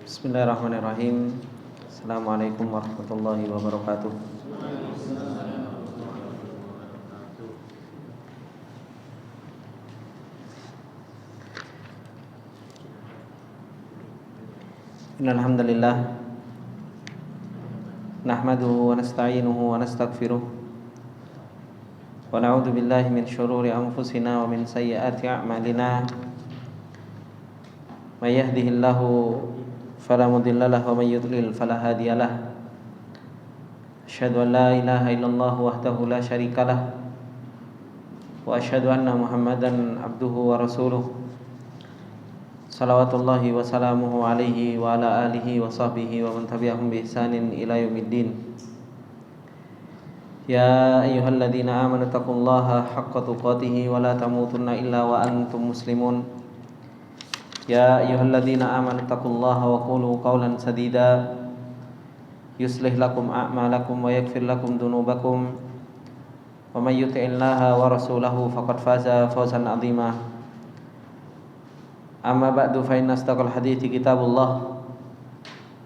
Bismillahirrahmanirrahim. Assalamualaikum warahmatullahi wabarakatuh. Innal hamdalillah nahmaduhu wa nasta'inuhu wa nastaghfiruh wa na'udzu billahi min shururi anfusina wa min sayyiati a'malina. May yahdihillahu fala mudilla lahu wa may yudlil fala hadiyalah. Asyhadu an la ilaha illallah wahdahu la syarikalah wa asyhadu anna Muhammadan abduhu wa rasuluh. Salawatullahi wa salamuhu alaihi wa ala alihi wa sahbihi wa man tabi'ahum bi ihsanin ila yaumiddin. Ya ayyuhalladzina amanu taqullaha haqqa tuqatih wa la tamutunna illa wa antum muslimun. Ya ayyuhalladzina amanu taqullaha wa qulu qawlan sadida yuslih lakum a'malakum wa yaghfir lakum dhunubakum wa may yuti'illaha wa rasulahu faqad faza fawzan 'azima. Amma ba'du fa inna asdaqal hadithi kitabullah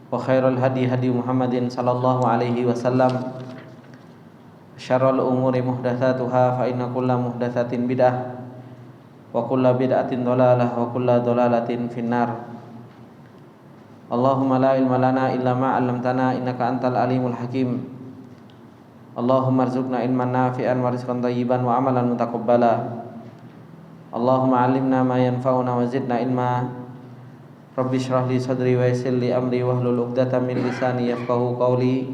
wa khairal hadi hadi Muhammadin sallallahu alaihi wasallam. Syarrul umuri muhdatsatuha fa inna kulla muhdatsatin bid'ah wa kulla bid'atin dhalalah wa kulla dhalalatin finnar. Allahumma la ilma lana illa ma 'allamtana innaka antal alimul hakim. Allahumma arzuqna ilman nafi'an wa rizqan thayyiban wa amalan mutaqabbala. Allahumma 'allimna ma yanfa'una wa zidna ilma. Rabbi shrah li sadri wa yassir li amri wahlul 'uqdatam min lisani yafqahu qawli.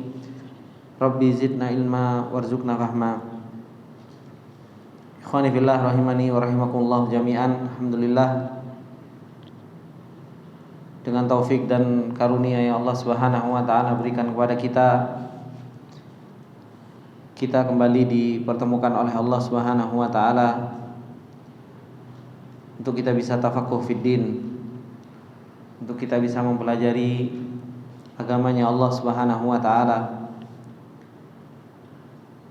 Rabbi zidna ilma warzuqna fahma. Ikhwani fillah rahimani wa rahimakumullah jami'an. Alhamdulillah, dengan taufik dan karunia yang Allah Subhanahu wa taala berikan kepada kita kembali dipertemukan oleh Allah Subhanahu wa taala untuk kita bisa tafaqquh fid din, untuk kita bisa mempelajari agamanya Allah Subhanahu wa taala.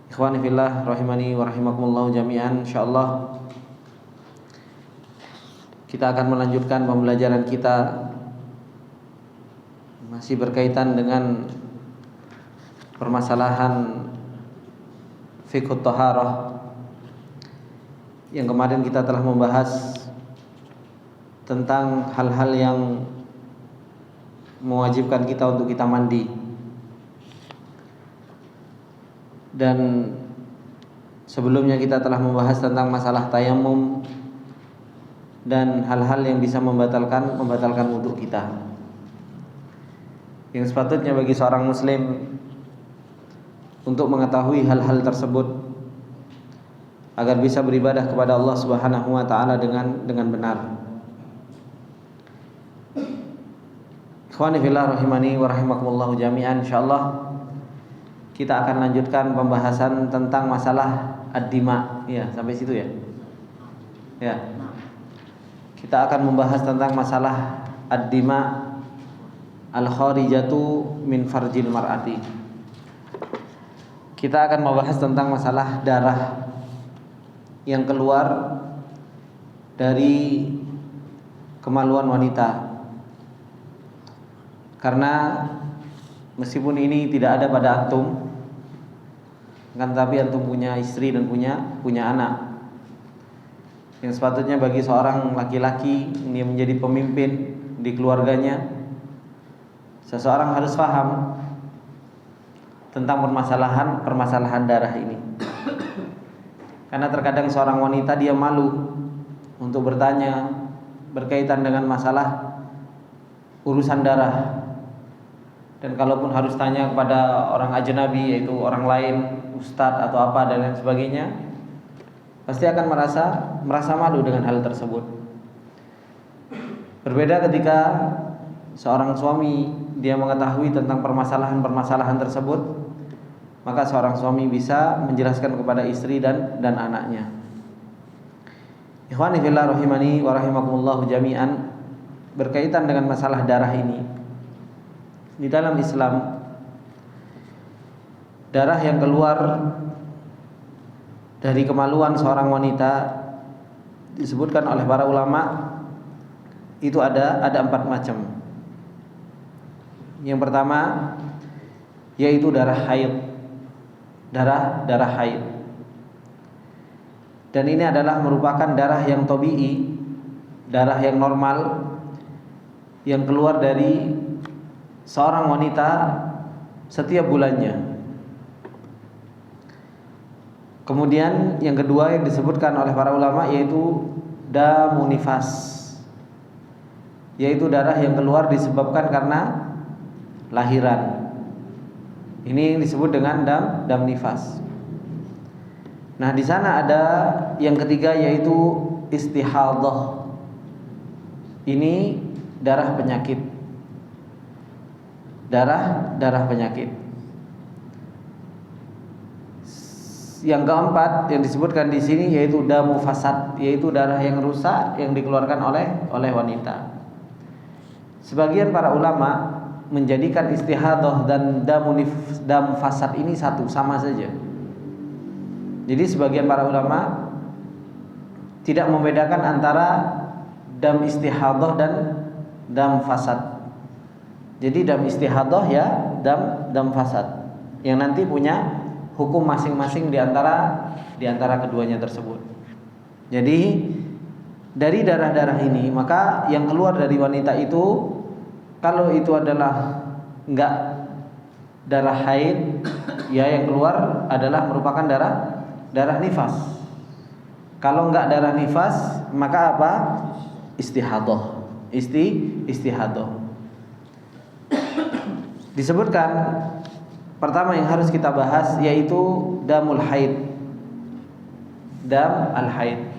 Ikhwani fillah rahimani wa rahimakumullah jami'an. Insyaallah kita akan melanjutkan pembelajaran kita, masih berkaitan dengan permasalahan fiqh thaharah yang kemarin kita telah membahas tentang hal-hal yang mewajibkan kita untuk kita mandi. Dan sebelumnya kita telah membahas tentang masalah tayamum dan hal-hal yang bisa membatalkan wudu kita. Yang sepatutnya bagi seorang muslim untuk mengetahui hal-hal tersebut agar bisa beribadah kepada Allah Subhanahu wa taala dengan benar. Ikhwani fillah rahimani wa rahimakumullah jami'an. Insyaallah kita akan lanjutkan pembahasan tentang masalah ad-dima. Ya, sampai situ ya. Ya. Kita akan membahas tentang masalah ad-dima al-kharijatu min farjil mar'ati. Kita akan membahas tentang masalah darah yang keluar dari kemaluan wanita. Karena meskipun ini tidak ada pada antum, kan tapi antum punya istri dan punya anak. Yang sepatutnya bagi seorang laki-laki ini menjadi pemimpin di keluarganya, seseorang harus paham tentang permasalahan darah ini. Karena terkadang seorang wanita dia malu untuk bertanya berkaitan dengan masalah urusan darah. Dan kalaupun harus tanya kepada orang ajnabi, yaitu orang lain, ustadz atau apa dan lain sebagainya, pasti akan merasa malu dengan hal tersebut. Berbeda ketika seorang suami dia mengetahui tentang permasalahan tersebut, maka seorang suami bisa menjelaskan kepada istri dan anaknya. Ikhwani fillah rahimani wa rahimakumullah jami'an, berkaitan dengan masalah darah ini. Di dalam Islam, darah yang keluar dari kemaluan seorang wanita disebutkan oleh para ulama itu ada 4 macam. Yang pertama yaitu darah haid. Darah haid. Dan ini adalah merupakan darah yang tabii, darah yang normal yang keluar dari seorang wanita setiap bulannya. Kemudian yang kedua yang disebutkan oleh para ulama yaitu damun nifas, yaitu darah yang keluar disebabkan karena lahiran. Ini disebut dengan dam nifas. Nah, di sana ada yang ketiga yaitu istihadhah. Ini darah penyakit. Darah penyakit. Yang keempat yang disebutkan di sini yaitu damu fasad, yaitu darah yang rusak yang dikeluarkan oleh wanita. Sebagian para ulama menjadikan istihadhah dan dam fasad ini sama saja. Jadi sebagian para ulama tidak membedakan antara dam istihadhah dan dam fasad. Jadi dam istihadhah ya dam fasad yang nanti punya hukum masing-masing di antara keduanya tersebut. Jadi dari darah-darah ini maka yang keluar dari wanita itu, kalau itu adalah enggak darah haid, ya yang keluar adalah merupakan darah nifas. Kalau enggak darah nifas, maka apa? Istihadhah. Istihadhah. Disebutkan pertama yang harus kita bahas yaitu damul haid. Dam al-haid.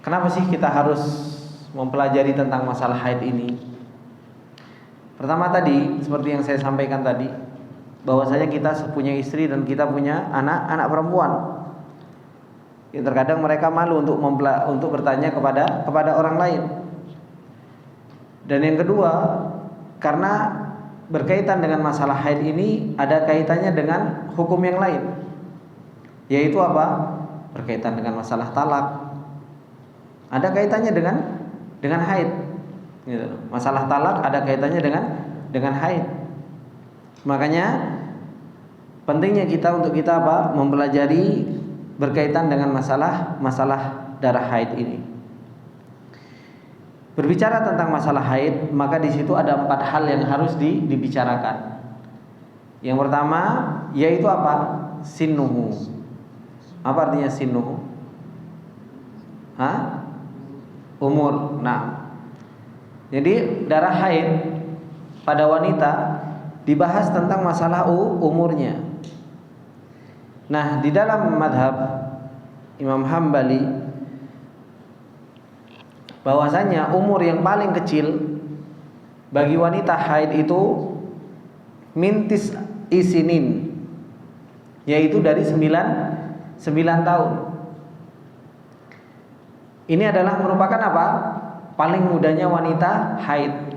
Kenapa sih kita harus mempelajari tentang masalah haid ini? Pertama tadi, seperti yang saya sampaikan tadi, bahwasanya kita punya istri dan kita punya anak perempuan. Ya, terkadang mereka malu untuk bertanya kepada orang lain. Dan yang kedua, karena berkaitan dengan masalah haid ini ada kaitannya dengan hukum yang lain. Yaitu apa? Berkaitan dengan masalah talak. Ada kaitannya dengan haid. Gitu. Masalah talak ada kaitannya dengan haid. Makanya pentingnya kita untuk kita apa? Mempelajari berkaitan dengan masalah darah haid ini. Berbicara tentang masalah haid, maka di situ ada 4 hal yang harus dibicarakan. Yang pertama yaitu apa? Sinnuhu. Apa artinya sinnuhu? Umur. Nah, jadi darah haid pada wanita dibahas tentang masalah umurnya. Nah, di dalam madhab Imam Hambali bahwasanya umur yang paling kecil bagi wanita haid itu mintis isinin, yaitu dari 9 tahun. Ini adalah merupakan apa? Paling mudanya wanita haid.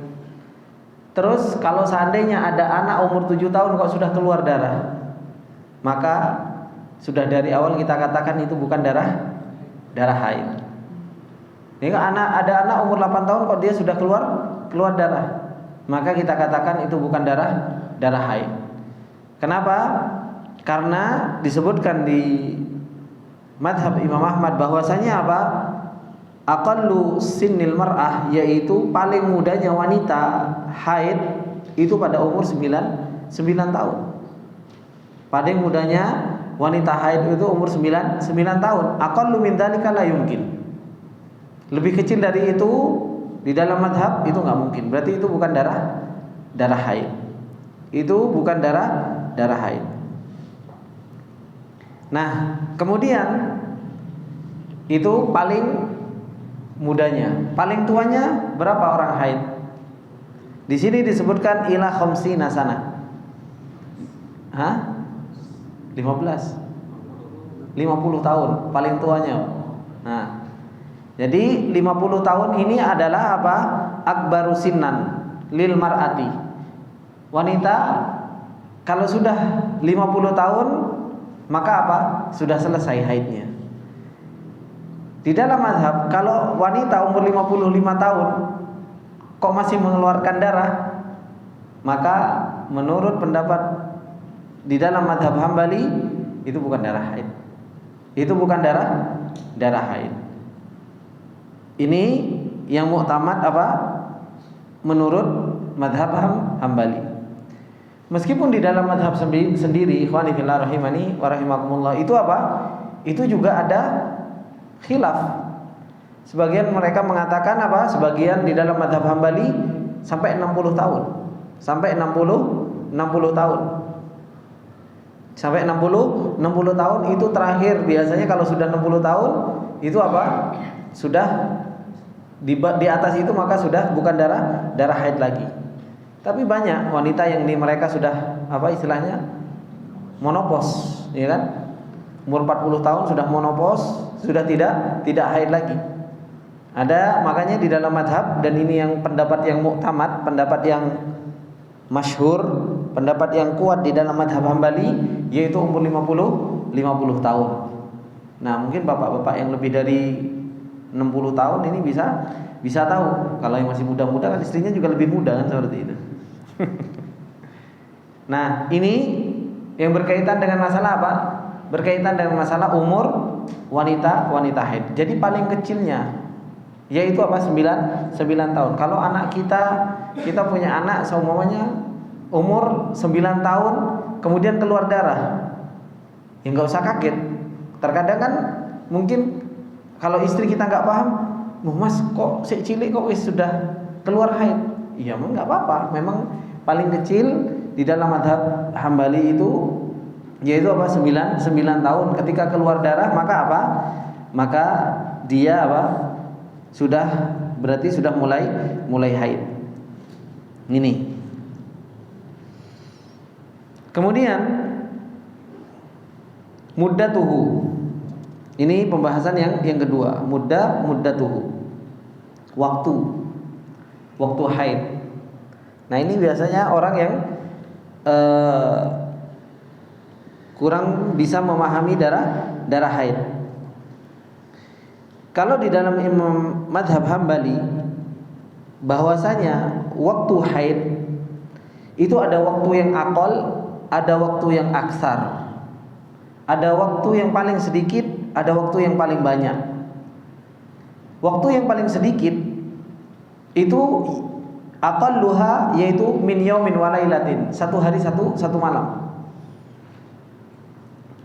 Terus kalau seandainya ada anak umur 7 tahun kok sudah keluar darah, maka sudah dari awal kita katakan itu bukan darah haid. Ini ada anak umur 8 tahun kok dia sudah keluar darah, maka kita katakan itu bukan darah haid. Kenapa? Karena disebutkan di madhab Imam Ahmad bahwasanya apa? Aqallu sinnil mar'ah, yaitu paling mudanya wanita haid itu pada umur 9 tahun. Paling mudanya wanita haid itu umur 9 tahun. Aqallu min dzalika la yumkin. Lebih kecil dari itu di dalam madhab itu nggak mungkin. Berarti itu bukan darah haid. Itu bukan darah haid. Nah, kemudian itu paling mudanya. Paling tuanya berapa orang haid? Di sini disebutkan ila khamsina sana. 50 tahun paling tuanya. Nah, jadi 50 tahun ini adalah apa? Akbaru sinnan lil mar'ati. Wanita kalau sudah 50 tahun maka apa? Sudah selesai haidnya. Di dalam mazhab kalau wanita umur 55 tahun kok masih mengeluarkan darah, maka menurut pendapat di dalam mazhab Hambali itu bukan darah haid. Itu bukan darah haid. Ini yang muktamad apa? Menurut mazhab Hambali. Meskipun di dalam mazhab sendiri, ikhwani fillah rahimani wa rahimakumullah, itu apa? Itu juga ada khilaf. Sebagian mereka mengatakan apa? Sebagian di dalam mazhab Hambali sampai 60 tahun. Sampai 60 tahun. Sampai 60 tahun itu terakhir. Biasanya kalau sudah 60 tahun itu apa? Sudah di atas itu maka sudah bukan darah haid lagi. Tapi banyak wanita yang mereka sudah apa istilahnya? Monopos, ya kan? Umur 40 tahun sudah monopos, sudah tidak haid lagi. Ada, makanya di dalam mazhab, dan ini yang pendapat yang muktamad, pendapat yang masyhur, pendapat yang kuat di dalam mazhab Hambali, yaitu umur 50 tahun. Nah, mungkin bapak-bapak yang lebih dari 60 tahun ini bisa tahu. Kalau yang masih muda-muda kan istrinya juga lebih muda kan, seperti itu. Nah, ini yang berkaitan dengan masalah apa? Berkaitan dengan masalah umur wanita haid. Jadi paling kecilnya yaitu apa? 9 tahun. Kalau anak kita punya anak seumpamanya umur 9 tahun kemudian keluar darah, ya nggak usah kaget. Terkadang kan mungkin kalau istri kita nggak paham, mas kok si cilik kok sudah keluar haid? Iya, nggak apa-apa. Memang paling kecil di dalam mazhab Hambali itu yaitu apa? 9 tahun. Ketika keluar darah maka apa? Maka dia apa? Berarti sudah mulai haid. Ini. Kemudian muddatuhu. Ini pembahasan yang kedua, muddatuhu. Waktu haid. Nah, ini biasanya orang yang kurang bisa memahami darah haid. Kalau di dalam Imam Madhab Hambali bahwasanya waktu haid itu ada waktu yang aqall, ada waktu yang aksar, ada waktu yang paling sedikit, ada waktu yang paling banyak. Waktu yang paling sedikit itu aqalluha yaitu min yaumin wa lailatin, satu hari satu malam.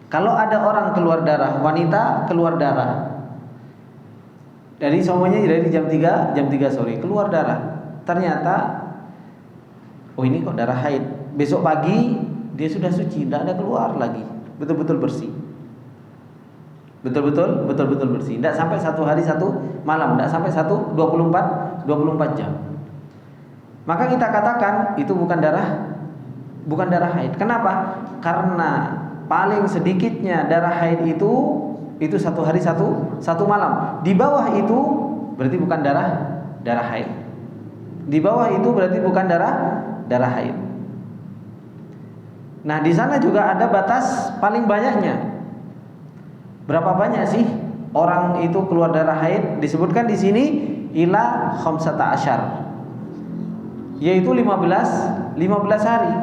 Kalau ada orang keluar darah, wanita keluar darah dari semuanya dari jam 3 sore keluar darah. Ternyata ini kok darah haid. Besok pagi dia sudah suci, tidak ada keluar lagi. Betul-betul bersih. Betul-betul bersih. Tidak sampai satu hari satu malam, tidak sampai 24 jam. Maka kita katakan itu bukan darah haid. Kenapa? Karena paling sedikitnya darah haid itu satu hari satu malam. Di bawah itu berarti bukan darah haid. Di bawah itu berarti bukan darah haid. Nah, di sana juga ada batas paling banyaknya. Berapa banyak sih orang itu keluar darah haid? Disebutkan di sini ila 15, yaitu 15 hari.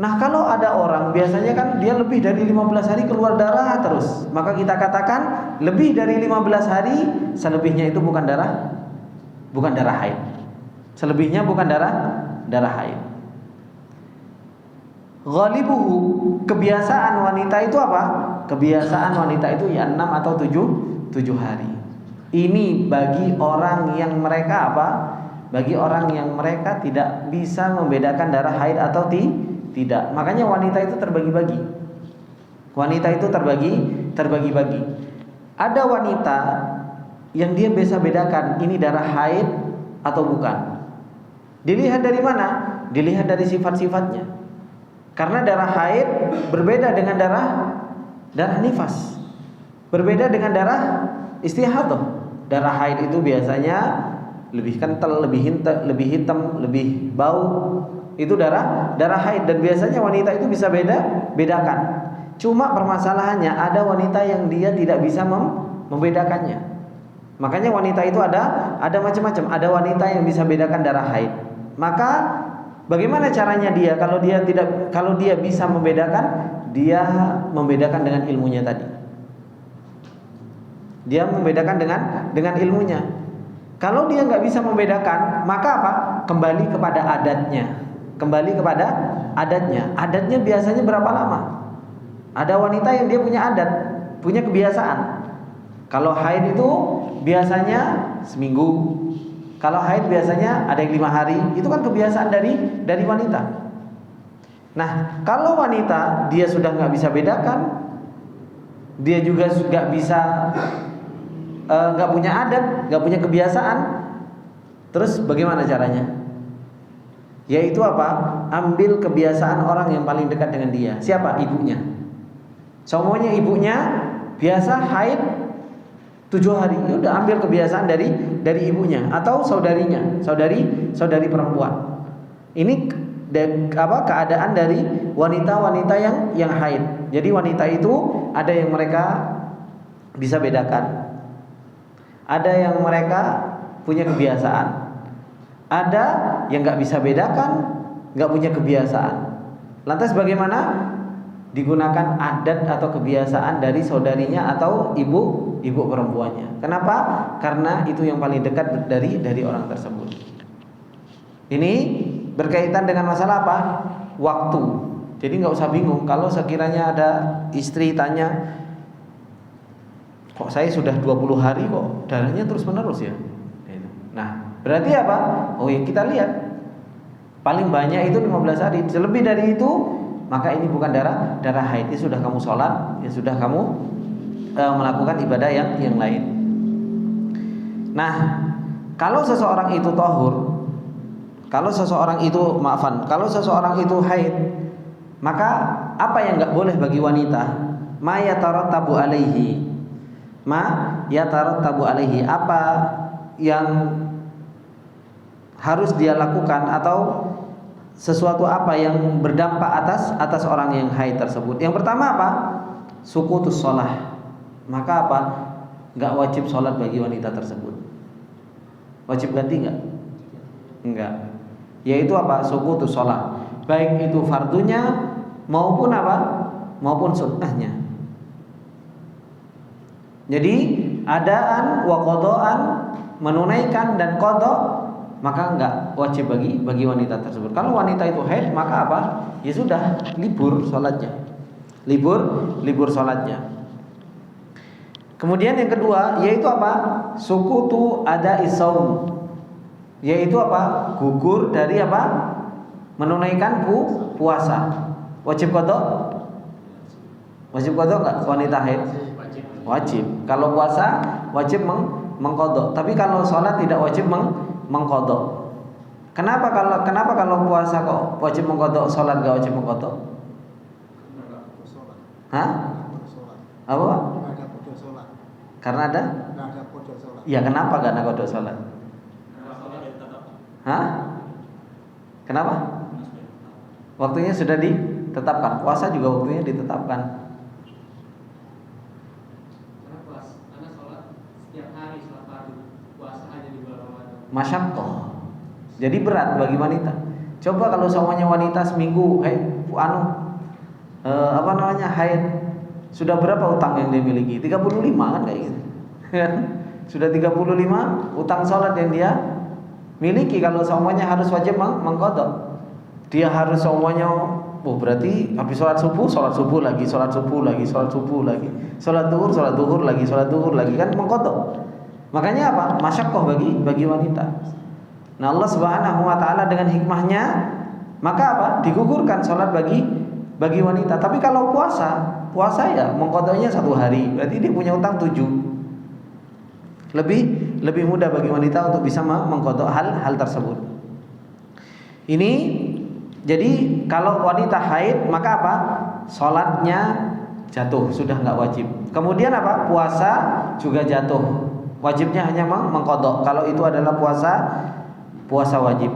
Nah, kalau ada orang biasanya kan dia lebih dari 15 hari keluar darah terus, maka kita katakan lebih dari 15 hari, selebihnya itu bukan darah haid. Selebihnya bukan darah haid. Ghalibuhu, kebiasaan wanita itu apa? Kebiasaan wanita itu ya 6 atau 7 hari. Ini bagi orang yang mereka apa? Bagi orang yang mereka tidak bisa membedakan darah haid atau tidak. Makanya wanita itu terbagi-bagi. Wanita itu terbagi-bagi. Ada wanita yang dia bisa bedakan ini darah haid atau bukan. Dilihat dari mana? Dilihat dari sifat-sifatnya. Karena darah haid berbeda dengan darah nifas. Berbeda dengan darah istihadah. Darah haid itu biasanya lebih kental, lebih hitam, lebih bau. Itu darah haid, dan biasanya wanita itu bisa bedakan. Cuma permasalahannya ada wanita yang dia tidak bisa membedakannya. Makanya wanita itu ada macam-macam. Ada wanita yang bisa bedakan darah haid. Maka bagaimana caranya dia kalau dia bisa membedakan, dia membedakan dengan ilmunya tadi. Dia membedakan dengan ilmunya. Kalau dia nggak bisa membedakan, maka apa? Kembali kepada adatnya. Kembali kepada adatnya. Adatnya biasanya berapa lama? Ada wanita yang dia punya adat, punya kebiasaan. Kalau haid itu biasanya seminggu. Kalau haid biasanya ada yang 5 hari. Itu kan kebiasaan dari wanita. Nah, kalau wanita dia sudah nggak bisa bedakan, dia juga nggak bisa, nggak punya adat, nggak punya kebiasaan. Terus bagaimana caranya? Yaitu apa? Ambil kebiasaan orang yang paling dekat dengan dia. Siapa? Ibunya. Semuanya ibunya biasa haid 7 hari. Ya udah, ambil kebiasaan dari ibunya atau saudarinya, saudari perempuan. Ini keadaan dari wanita-wanita yang haid. Jadi wanita itu ada yang mereka bisa bedakan. Ada yang mereka punya kebiasaan. Ada yang nggak bisa bedakan, nggak punya kebiasaan. Lantas bagaimana? Digunakan adat atau kebiasaan dari saudarinya atau ibu perempuannya. Kenapa? Karena itu yang paling dekat dari orang tersebut. Ini berkaitan dengan masalah apa? Waktu. Jadi nggak usah bingung kalau sekiranya ada istri tanya, kok saya sudah 20 hari kok darahnya terus menerus ya. Nah, berarti apa? Oh ya, kita lihat paling banyak itu 15 hari. Lebih dari itu maka ini bukan darah haid. Ini sudah kamu sholat, ya sudah kamu melakukan ibadah yang lain. Nah, kalau seseorang itu tahur, kalau seseorang itu haid, maka apa yang nggak boleh bagi wanita? Ma yatarattabu alaihi. Apa yang harus dia lakukan atau sesuatu apa yang berdampak atas orang yang haid tersebut. Yang pertama apa? Sukutus shalah. Maka apa? Enggak wajib sholat bagi wanita tersebut. Wajib ganti enggak? Enggak. Yaitu apa? Sukutus shalah. Baik itu fardunya maupun apa? Maupun sunnahnya. Jadi adaan wa qadaan, menunaikan dan qada, maka enggak wajib bagi wanita tersebut. Kalau wanita itu haid, maka apa? Ya sudah, libur sholatnya. Libur sholatnya. Kemudian yang kedua yaitu apa? Sukutu ada isaum. Yaitu apa? Gugur dari apa? Menunaikan puasa. Wajib qada? Wajib qada enggak wanita haid? Wajib. Kalau puasa wajib mengqada. Tapi kalau sholat tidak wajib mengqada. Kenapa kalau puasa kok wajib mengqada, sholat enggak wajib mengqada? Hah? Apa? Karena ada? Ya, kenapa enggak ada qada sholat? Hah? Kenapa? Waktunya sudah ditetapkan. Puasa juga waktunya ditetapkan. Masyaqqah. Jadi berat bagi wanita. Coba kalau semuanya wanita seminggu haid, haid. Sudah berapa utang yang dia miliki? 35 kan kayak gitu. Sudah 35 utang sholat yang dia miliki. Kalau semuanya harus wajib mengqada. Dia harus semuanya, berarti habis sholat subuh lagi, sholat duhur lagi kan mengqada. Makanya apa? Masyaqqah bagi wanita. Nah, Allah Subhanahu wa taala dengan hikmahnya, maka apa? Digugurkan sholat bagi wanita. Tapi kalau puasa ya mengqadanya 1 hari. Berarti dia punya utang 7. Lebih mudah bagi wanita untuk bisa mengqada hal tersebut. Ini jadi kalau wanita haid, maka apa? Sholatnya jatuh, sudah enggak wajib. Kemudian apa? Puasa juga jatuh. Wajibnya hanya mengqada kalau itu adalah puasa wajib.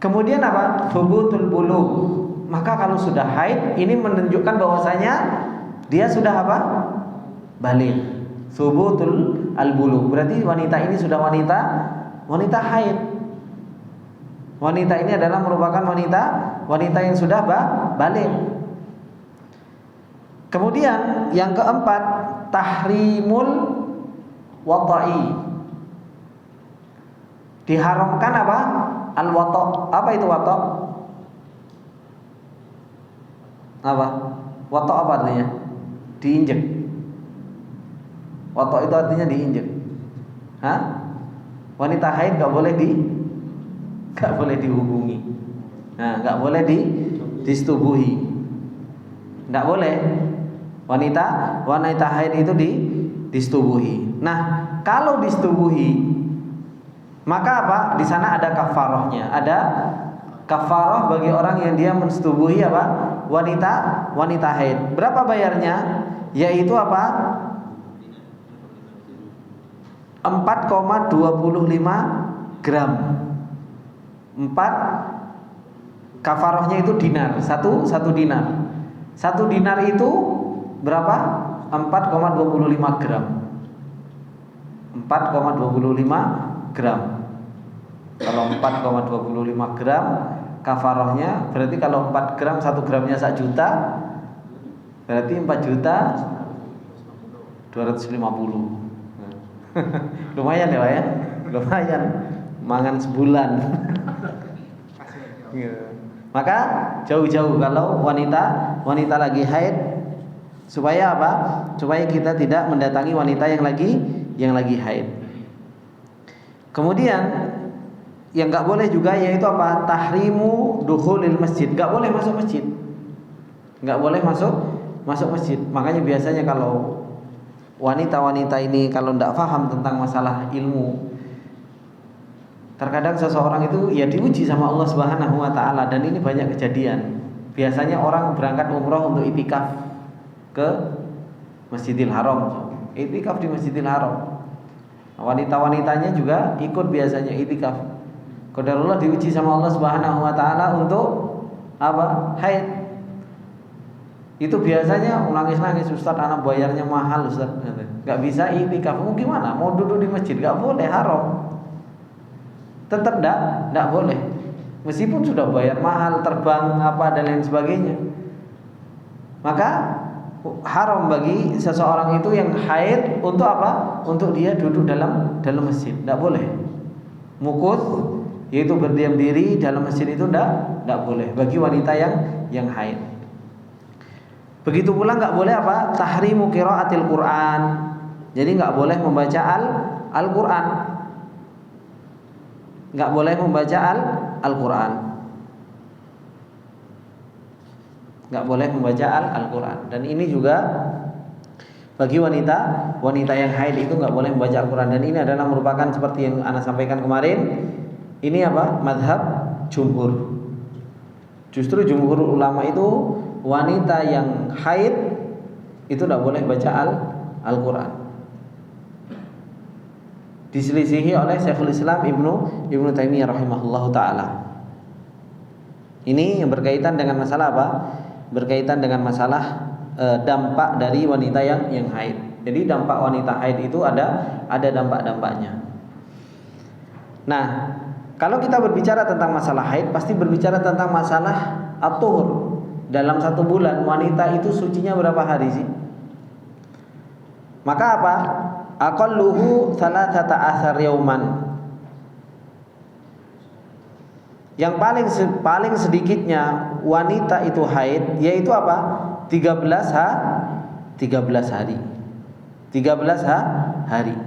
Kemudian apa? Thubutul bulugh. Maka kalau sudah haid, ini menunjukkan bahwasanya dia sudah apa? Baligh. Thubutul al-bulugh. Berarti wanita ini sudah wanita haid. Wanita ini adalah merupakan wanita yang sudah baligh. Kemudian yang keempat, tahrimul wata'i. Diharamkan apa? Al-wata'. Apa itu wata'? Apa? Wata' apa artinya? Diinjek. Wata' itu artinya diinjek. Hah? Wanita haid enggak boleh dihubungi. Nah, enggak boleh disetubuhi. Enggak boleh. Wanita haid itu disetubuhi. Nah, kalau disetubuhi, maka apa? Di sana ada kafarahnya. Ada kafarah bagi orang yang dia mensetubuhi apa? Wanita haid. Berapa bayarnya? Yaitu apa? 4,25 gram. 4 kafarahnya itu dinar. Satu dinar. Satu dinar itu berapa? 4,25 gram. 4,25 gram. Kalau 4,25 gram kafarahnya, berarti kalau 4 gram 1 gramnya 1 juta, berarti 4 juta 250. Lumayan ya Pak ya? Lumayan. Mangan sebulan. Maka jauh-jauh kalau wanita lagi haid, supaya apa? Supaya kita tidak mendatangi wanita yang lagi haid. Kemudian yang nggak boleh juga yaitu apa? Tahrimu dukhulil masjid. Nggak boleh masuk masjid. Nggak boleh masuk masjid. Makanya biasanya kalau wanita-wanita ini kalau tidak paham tentang masalah ilmu, terkadang seseorang itu ya diuji sama Allah Subhanahu wa taala, dan ini banyak kejadian. Biasanya orang berangkat umroh untuk itikaf ke Masjidil Haram. Itikaf di Masjidil Haram. Wanita-wanitanya juga ikut biasanya itikaf. Qadarullah diuji sama Allah Subhanahu wa taala untuk apa? Haid. Itu biasanya nangis-nangis, Ustaz, anak bayarnya mahal, Ustaz. Enggak bisa itikaf. Mau gimana? Mau duduk di masjid enggak boleh, haram. Tetap enggak boleh. Meskipun sudah bayar mahal, terbang apa dan lain sebagainya. Maka haram bagi seseorang itu yang haid untuk apa? Untuk dia duduk dalam masjid. Enggak boleh. Mukut, yaitu berdiam diri dalam masjid, itu enggak boleh bagi wanita yang haid. Begitu pula enggak boleh apa? Tahrimu qiraatil Quran. Jadi enggak boleh membaca Al-Quran. Enggak boleh membaca Al-Quran. Enggak boleh membaca Al-Quran. Dan ini juga bagi wanita yang haid itu enggak boleh membaca Al-Quran. Dan ini adalah merupakan seperti yang Ana sampaikan kemarin. Ini apa? Madhab jumhur. Justru jumhur ulama itu wanita yang haid itu tidak boleh baca Al-Quran. Diselisihi oleh Syekhul Islam Ibnu Taimiyah rahimahullahu taala. Ini yang berkaitan dengan masalah apa? Berkaitan dengan masalah dampak dari wanita yang haid. Jadi dampak wanita haid itu ada dampak-dampaknya. Nah, kalau kita berbicara tentang masalah haid, pasti berbicara tentang masalah at-tuhur. Dalam 1 bulan wanita itu sucinya berapa hari sih? Maka apa? Aqalluhu 13 yauman. Yang paling sedikitnya wanita itu haid yaitu apa? 13 hari. 13 hari.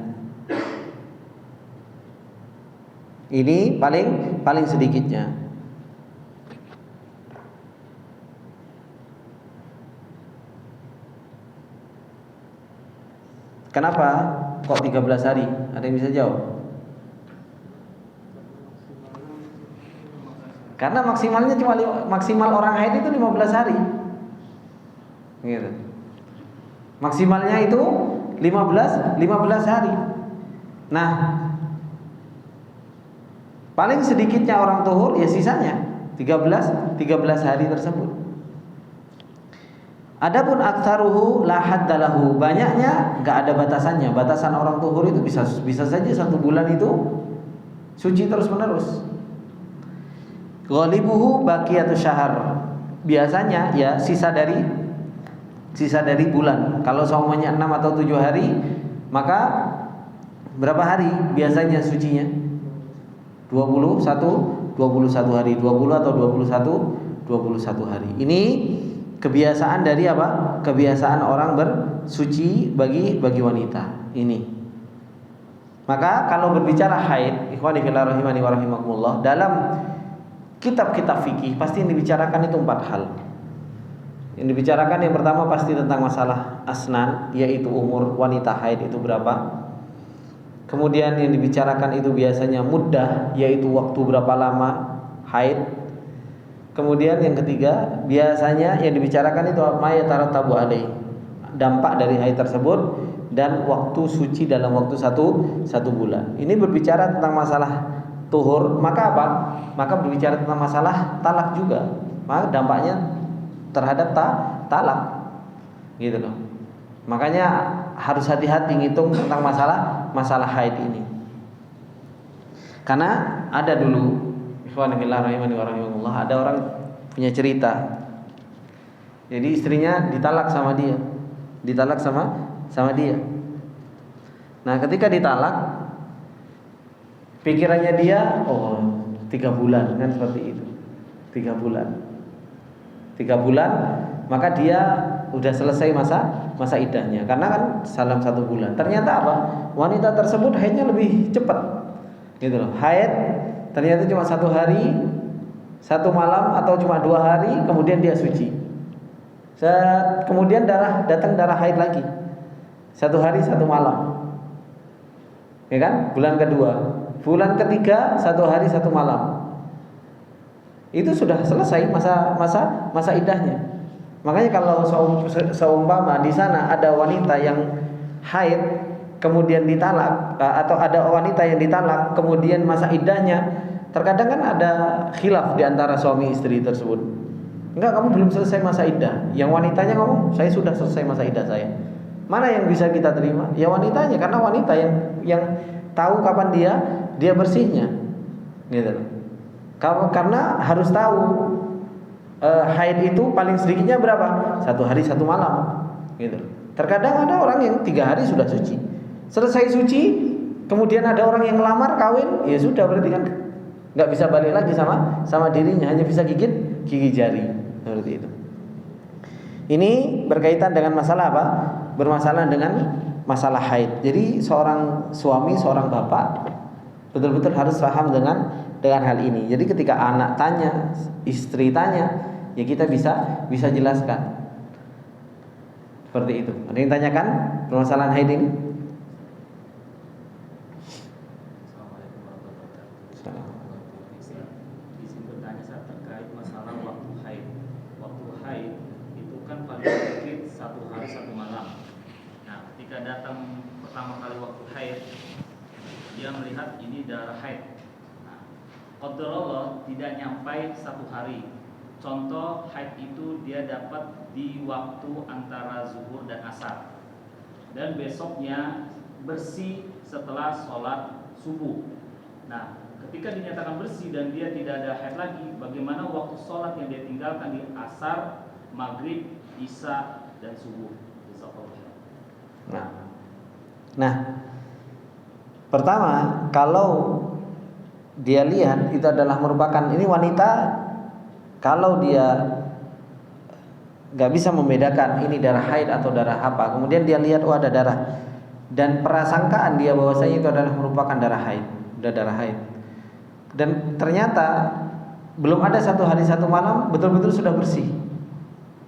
Ini paling sedikitnya. Kenapa kok 13 hari? Ada yang bisa jawab? Karena maksimal orang haid itu 15 hari. Gitu. Maksimalnya itu 15 hari. Nah, paling sedikitnya orang tuhur ya sisanya 13 hari tersebut. Adapun aktsaruhu la haddalahu, banyaknya enggak ada batasannya. Batasan orang tuhur itu bisa saja 1 bulan itu suci terus-menerus. Ghalibuhu baqiyatus syahr. Biasanya ya sisa dari bulan. Kalau semuanya 6 atau 7 hari, maka berapa hari biasanya sucinya? 21 hari, 20 atau 21 hari. Ini kebiasaan dari apa? Kebiasaan orang bersuci bagi wanita. Ini. Maka kalau berbicara haid, ikhwani fillah rahimani wa rahimakumullah, dalam kitab-kitab fikih pasti yang dibicarakan itu 4 hal. Yang dibicarakan yang pertama pasti tentang masalah asnan, yaitu umur wanita haid itu berapa. Kemudian yang dibicarakan itu biasanya muddah, yaitu waktu berapa lama haid. Kemudian yang ketiga biasanya yang dibicarakan itu ma yatarattabu alaih, dampak dari haid tersebut, dan waktu suci dalam waktu satu bulan. Ini berbicara tentang masalah tuhur, maka apa? Maka berbicara tentang masalah talak juga. Maka dampaknya terhadap talak, gitu loh. Makanya harus hati-hati ngitung tentang masalah haid ini. Karena ada dulu, ikhwan fillah rahimani wa rahimakumullah, ada orang punya cerita. Jadi istrinya ditalak sama dia. Ditalak sama dia. Nah, ketika ditalak, pikirannya dia, 3 bulan kan seperti itu. 3 bulan. 3 bulan, maka dia udah selesai masa iddahnya. Karena kan salam 1 bulan. Ternyata apa? Wanita tersebut haidnya lebih cepat. Gitu loh. Haid ternyata cuma 1 hari, 1 malam, atau cuma 2 hari, kemudian dia suci. Kemudian datang darah haid lagi. 1 hari 1 malam. Ya kan? Bulan kedua. Bulan ketiga 1 hari 1 malam. Itu sudah selesai masa iddahnya. Makanya kalau seumpama di sana ada wanita yang haid kemudian ditalak, atau ada wanita yang ditalak kemudian masa iddahnya, terkadang kan ada khilaf di antara suami istri tersebut. Enggak, kamu belum selesai masa iddah. Yang wanitanya ngomong, saya sudah selesai masa iddah saya. Mana yang bisa kita terima? Ya wanitanya, karena wanita yang tahu kapan dia bersihnya. Gitu. Karena harus tahu haid itu paling sedikitnya berapa? 1 hari 1 malam. Gitu. Terkadang ada orang yang 3 hari sudah suci. Selesai suci, kemudian ada orang yang melamar kawin, ya sudah, berarti kan nggak bisa balik lagi sama dirinya, hanya bisa gigi jari seperti itu. Ini berkaitan dengan masalah apa? Bermasalah dengan masalah haid. Jadi seorang suami, seorang bapak betul-betul harus paham dengan hal ini. Jadi ketika anak tanya, istri tanya, ya kita bisa jelaskan. Seperti itu. Ada yang tanyakan permasalahan haid ini? Datang pertama kali waktu haid, dia melihat ini darah haid. Qadarullah tidak nyampai 1 hari. Contoh haid itu dia dapat di waktu antara zuhur dan asar, dan besoknya bersih setelah sholat subuh. Nah, ketika dinyatakan bersih dan dia tidak ada haid lagi, bagaimana waktu sholat yang dia tinggalkan di asar, maghrib, isya, dan subuh? Nah, pertama, kalau dia lihat itu adalah merupakan, ini wanita, kalau dia nggak bisa membedakan ini darah haid atau darah apa, kemudian dia lihat ada darah, dan prasangkaan dia bahwasanya itu adalah merupakan darah haid, dan ternyata belum ada 1 hari 1 malam betul-betul sudah bersih.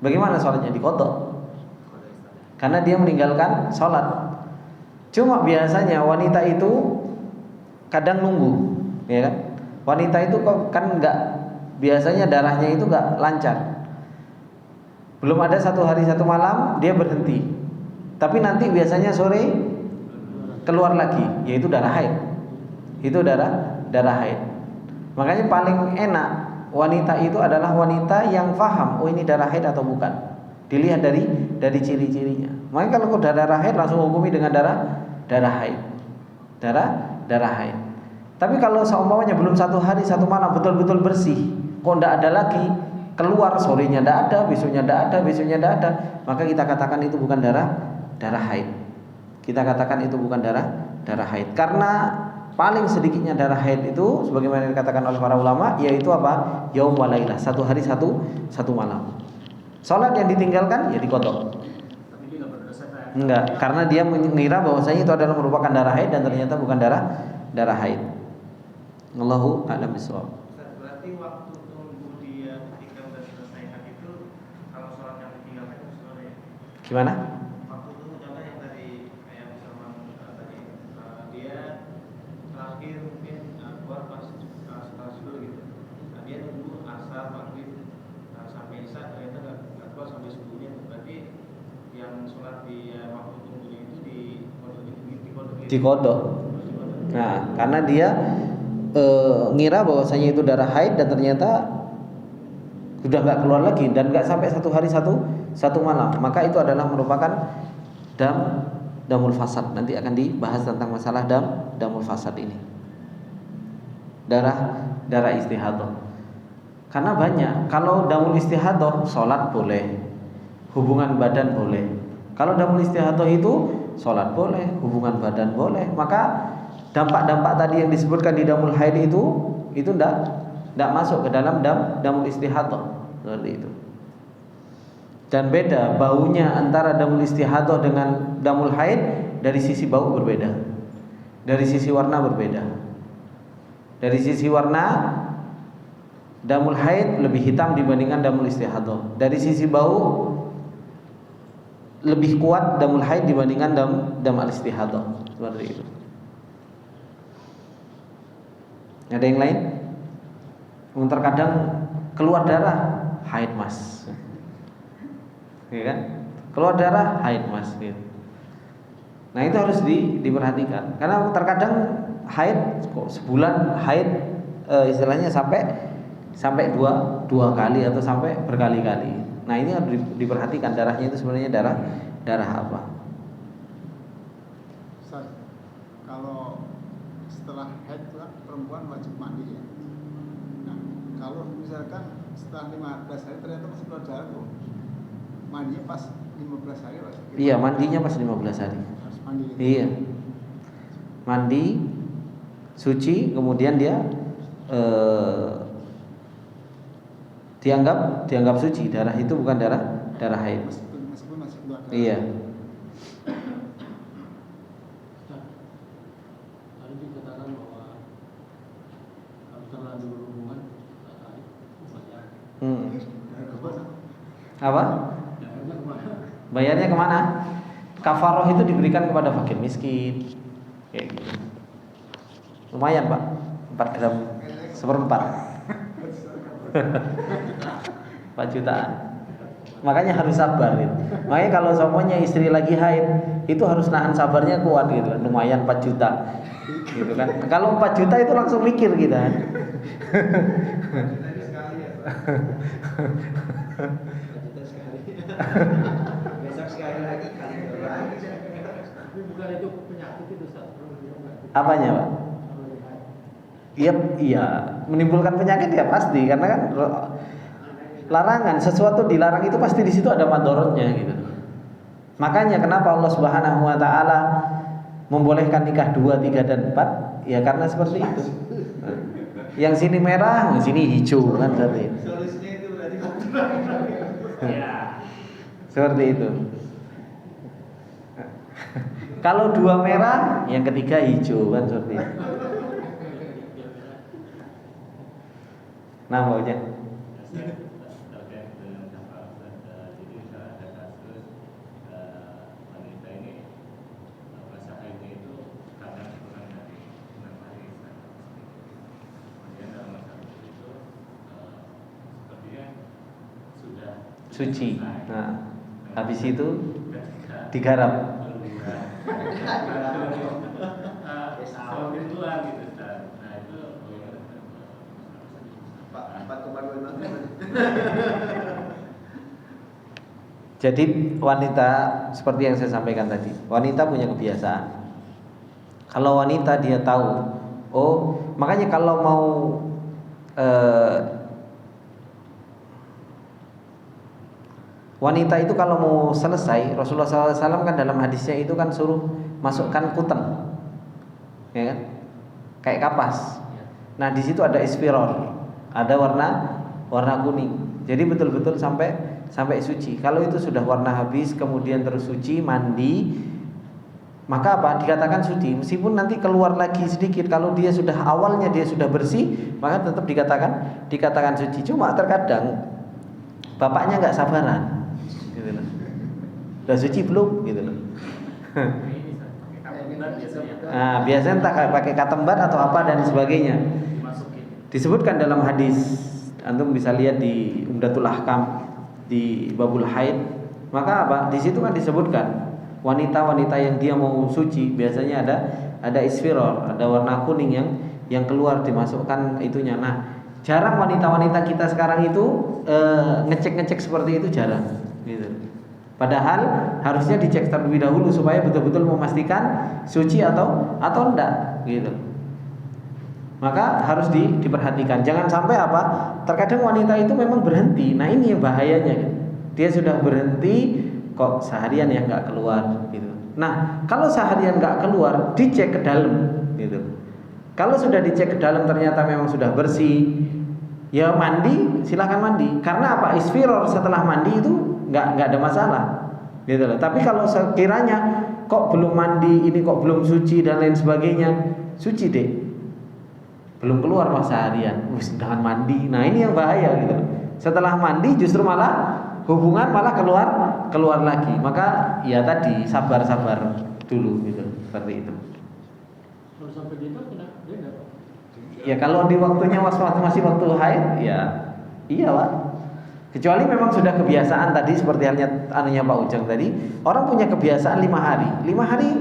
Bagaimana sholatnya? Diqadha. Karena dia meninggalkan sholat. Cuma biasanya wanita itu kadang nunggu, ya kan? Wanita itu kok kan nggak, biasanya darahnya itu nggak lancar. Belum ada 1 hari 1 malam dia berhenti, tapi nanti biasanya sore keluar lagi, yaitu darah haid. Itu darah haid. Makanya paling enak wanita itu adalah wanita yang paham, oh ini darah haid atau bukan. Dilihat dari ciri-cirinya. Makanya kalau udah darah haid langsung hukumi dengan darah haid. Darah haid. Tapi kalau seumpamanya belum 1 hari 1 malam betul-betul bersih, kok ndak ada lagi, keluar sorenya ndak ada, besoknya ndak ada, besoknya ndak ada, maka kita katakan itu bukan darah haid. Kita katakan itu bukan darah haid. Karena paling sedikitnya darah haid itu sebagaimana dikatakan oleh para ulama yaitu apa? Yaum wa lailah, 1 hari 1 malam. Salat yang ditinggalkan ya diqadha. Tapi dia nggak berdosa ya? Enggak, karena dia mengira bahwasanya itu adalah merupakan darah haid dan ternyata bukan darah haid. Allahu a'lam bishawab. Berarti waktu tunggu dia ketika sudah selesai haid itu kalau sholat yang ditinggalkan itu sebenarnya Gimana? waktu tunggu contoh yang tadi kayak misalnya tadi dia terakhir mungkin keluar pas setelah subuh gitu. Nah, dia tunggu asar maghrib sampai isya ternyata nggak keluar sampai subuhnya. Berarti yang sholat di waktu tunggunya itu Diqadha. Nah, karena dia ngira bahwasanya itu darah haid dan ternyata sudah nggak keluar lagi dan nggak sampai 1 hari 1 malam, maka itu adalah merupakan damul fasad. Nanti akan dibahas tentang masalah damul fasad ini. Darah istihadah. Karena banyak. Kalau damul istihadah, sholat boleh, hubungan badan boleh. Kalau damul istihadah itu sholat boleh, hubungan badan boleh. Maka dampak-dampak tadi yang disebutkan di damul haid itu tidak masuk ke dalam damul istihadah seperti itu. Dan beda baunya antara damul istihadah dengan damul haid dari sisi bau berbeda, dari sisi warna berbeda. Dari sisi warna damul haid lebih hitam dibandingkan damul istihadah. Dari sisi bau lebih kuat damul haid dibandingkan dam al istihadah seperti itu. Ada yang lain? Terkadang keluar darah haid mas, ya kan? Keluar darah haid mas gitu. Nah itu harus diperhatikan karena terkadang haid sebulan haid istilahnya sampai dua kali atau sampai berkali-kali. Nah ini harus diperhatikan darahnya itu sebenarnya darah apa? Kalau setelah haid perempuan wajib mandi ya. Nah, kalau misalkan setelah 15 hari ternyata masih keluar darah tuh, mandinya pas 15 hari wajib. Iya, mandinya pas 15 hari. Harus mandi. Gitu. Iya. Mandi, suci, kemudian dia dianggap suci. Darah itu bukan darah haid. Meskipun masih keluar darah. Iya. Tadi dikatakan bahwa kalau terlanjur berhubungan saat haid Apa? Bayarnya kemana? Kafaroh itu diberikan kepada fakir miskin, kayak gitu. Lumayan pak, 4 gram 1/4 4 jutaan. Makanya harus sabar gitu. Makanya kalau semuanya istri lagi haid itu harus nahan sabarnya kuat gitu. Lumayan 4 juta gitu kan. Kalau 4 juta itu langsung mikir kita kan. besok sekali lagi kali berapa lagi. Tapi bukan itu penyakit itu Ustaz. Apanya pak? Iya, menimbulkan penyakit ya pasti karena kan larangan, sesuatu dilarang itu pasti di situ ada madorotnya gitu. Makanya kenapa Allah Subhanahu wa taala membolehkan nikah 2, 3 dan 4? Ya karena seperti itu. Yang sini merah, yang sini hijau kan seperti itu. Solusinya itu berarti Ya. Seperti itu. Kalau 2 merah, yang ketiga hijau kan seperti itu. Nah, maunya. Terkait dengan kapal jadi misalnya ada kasus wanita ini masa haidnya itu kadang kurang dari 6 hari kemudian dalam masa itu sepertinya sudah Suci. selesai. Nah, habis itu Ketika digarap. semakin tua gitu Ustaz. Nah itu Pak 4,25. Jadi wanita seperti yang saya sampaikan tadi, wanita punya kebiasaan. Kalau wanita dia tahu, oh makanya kalau mau wanita itu kalau mau selesai, Rasulullah SAW kan dalam hadisnya itu kan suruh masukkan kuten, ya kan? Kayak kapas. Nah di situ ada isfiror, ada warna kuning. Jadi betul-betul sampai suci. Kalau itu sudah warna habis, kemudian terus suci, mandi, maka apa? Dikatakan suci. Meskipun nanti keluar lagi sedikit, kalau dia sudah awalnya dia sudah bersih, maka tetap dikatakan suci. Cuma terkadang bapaknya nggak sabaran, gitu loh. Udah suci belum, gitu loh. Nah, biasanya entah pakai katembat atau apa dan sebagainya. Disebutkan dalam hadis, antum bisa lihat di Umdatul Ahkam di Babul Haid. Maka apa? Di situ kan disebutkan wanita-wanita yang dia mau suci biasanya ada isfiror, ada warna kuning yang keluar dimasukkan itunya. Nah, jarang wanita-wanita kita sekarang itu ngecek seperti itu jarang, gitu. Padahal harusnya dicek terlebih dahulu supaya betul-betul memastikan suci atau enggak, gitu. Maka harus diperhatikan. Jangan sampai apa? Terkadang wanita itu memang berhenti. Nah ini yang bahayanya, gitu. Dia sudah berhenti kok seharian ya nggak keluar, gitu. Nah kalau seharian nggak keluar, dicek ke dalam, gitu. Kalau sudah dicek ke dalam ternyata memang sudah bersih, ya mandi, silahkan mandi. Karena apa? Isfiror setelah mandi itu nggak ada masalah, gitu loh. Tapi kalau sekiranya kok belum mandi, ini kok belum suci dan lain sebagainya, suci deh, belum keluar masa seharian, sedangkan mandi. Nah ini yang bahaya, gitu. Setelah mandi justru malah hubungan malah keluar lagi. Maka ya tadi sabar dulu, gitu, seperti itu. Kalau sampai dia enggak. Ya kalau di waktunya masih waktu haid, ya iya Pak. Kecuali memang sudah kebiasaan tadi seperti halnya anunya Pak Ujang tadi, orang punya kebiasaan 5 hari. 5 hari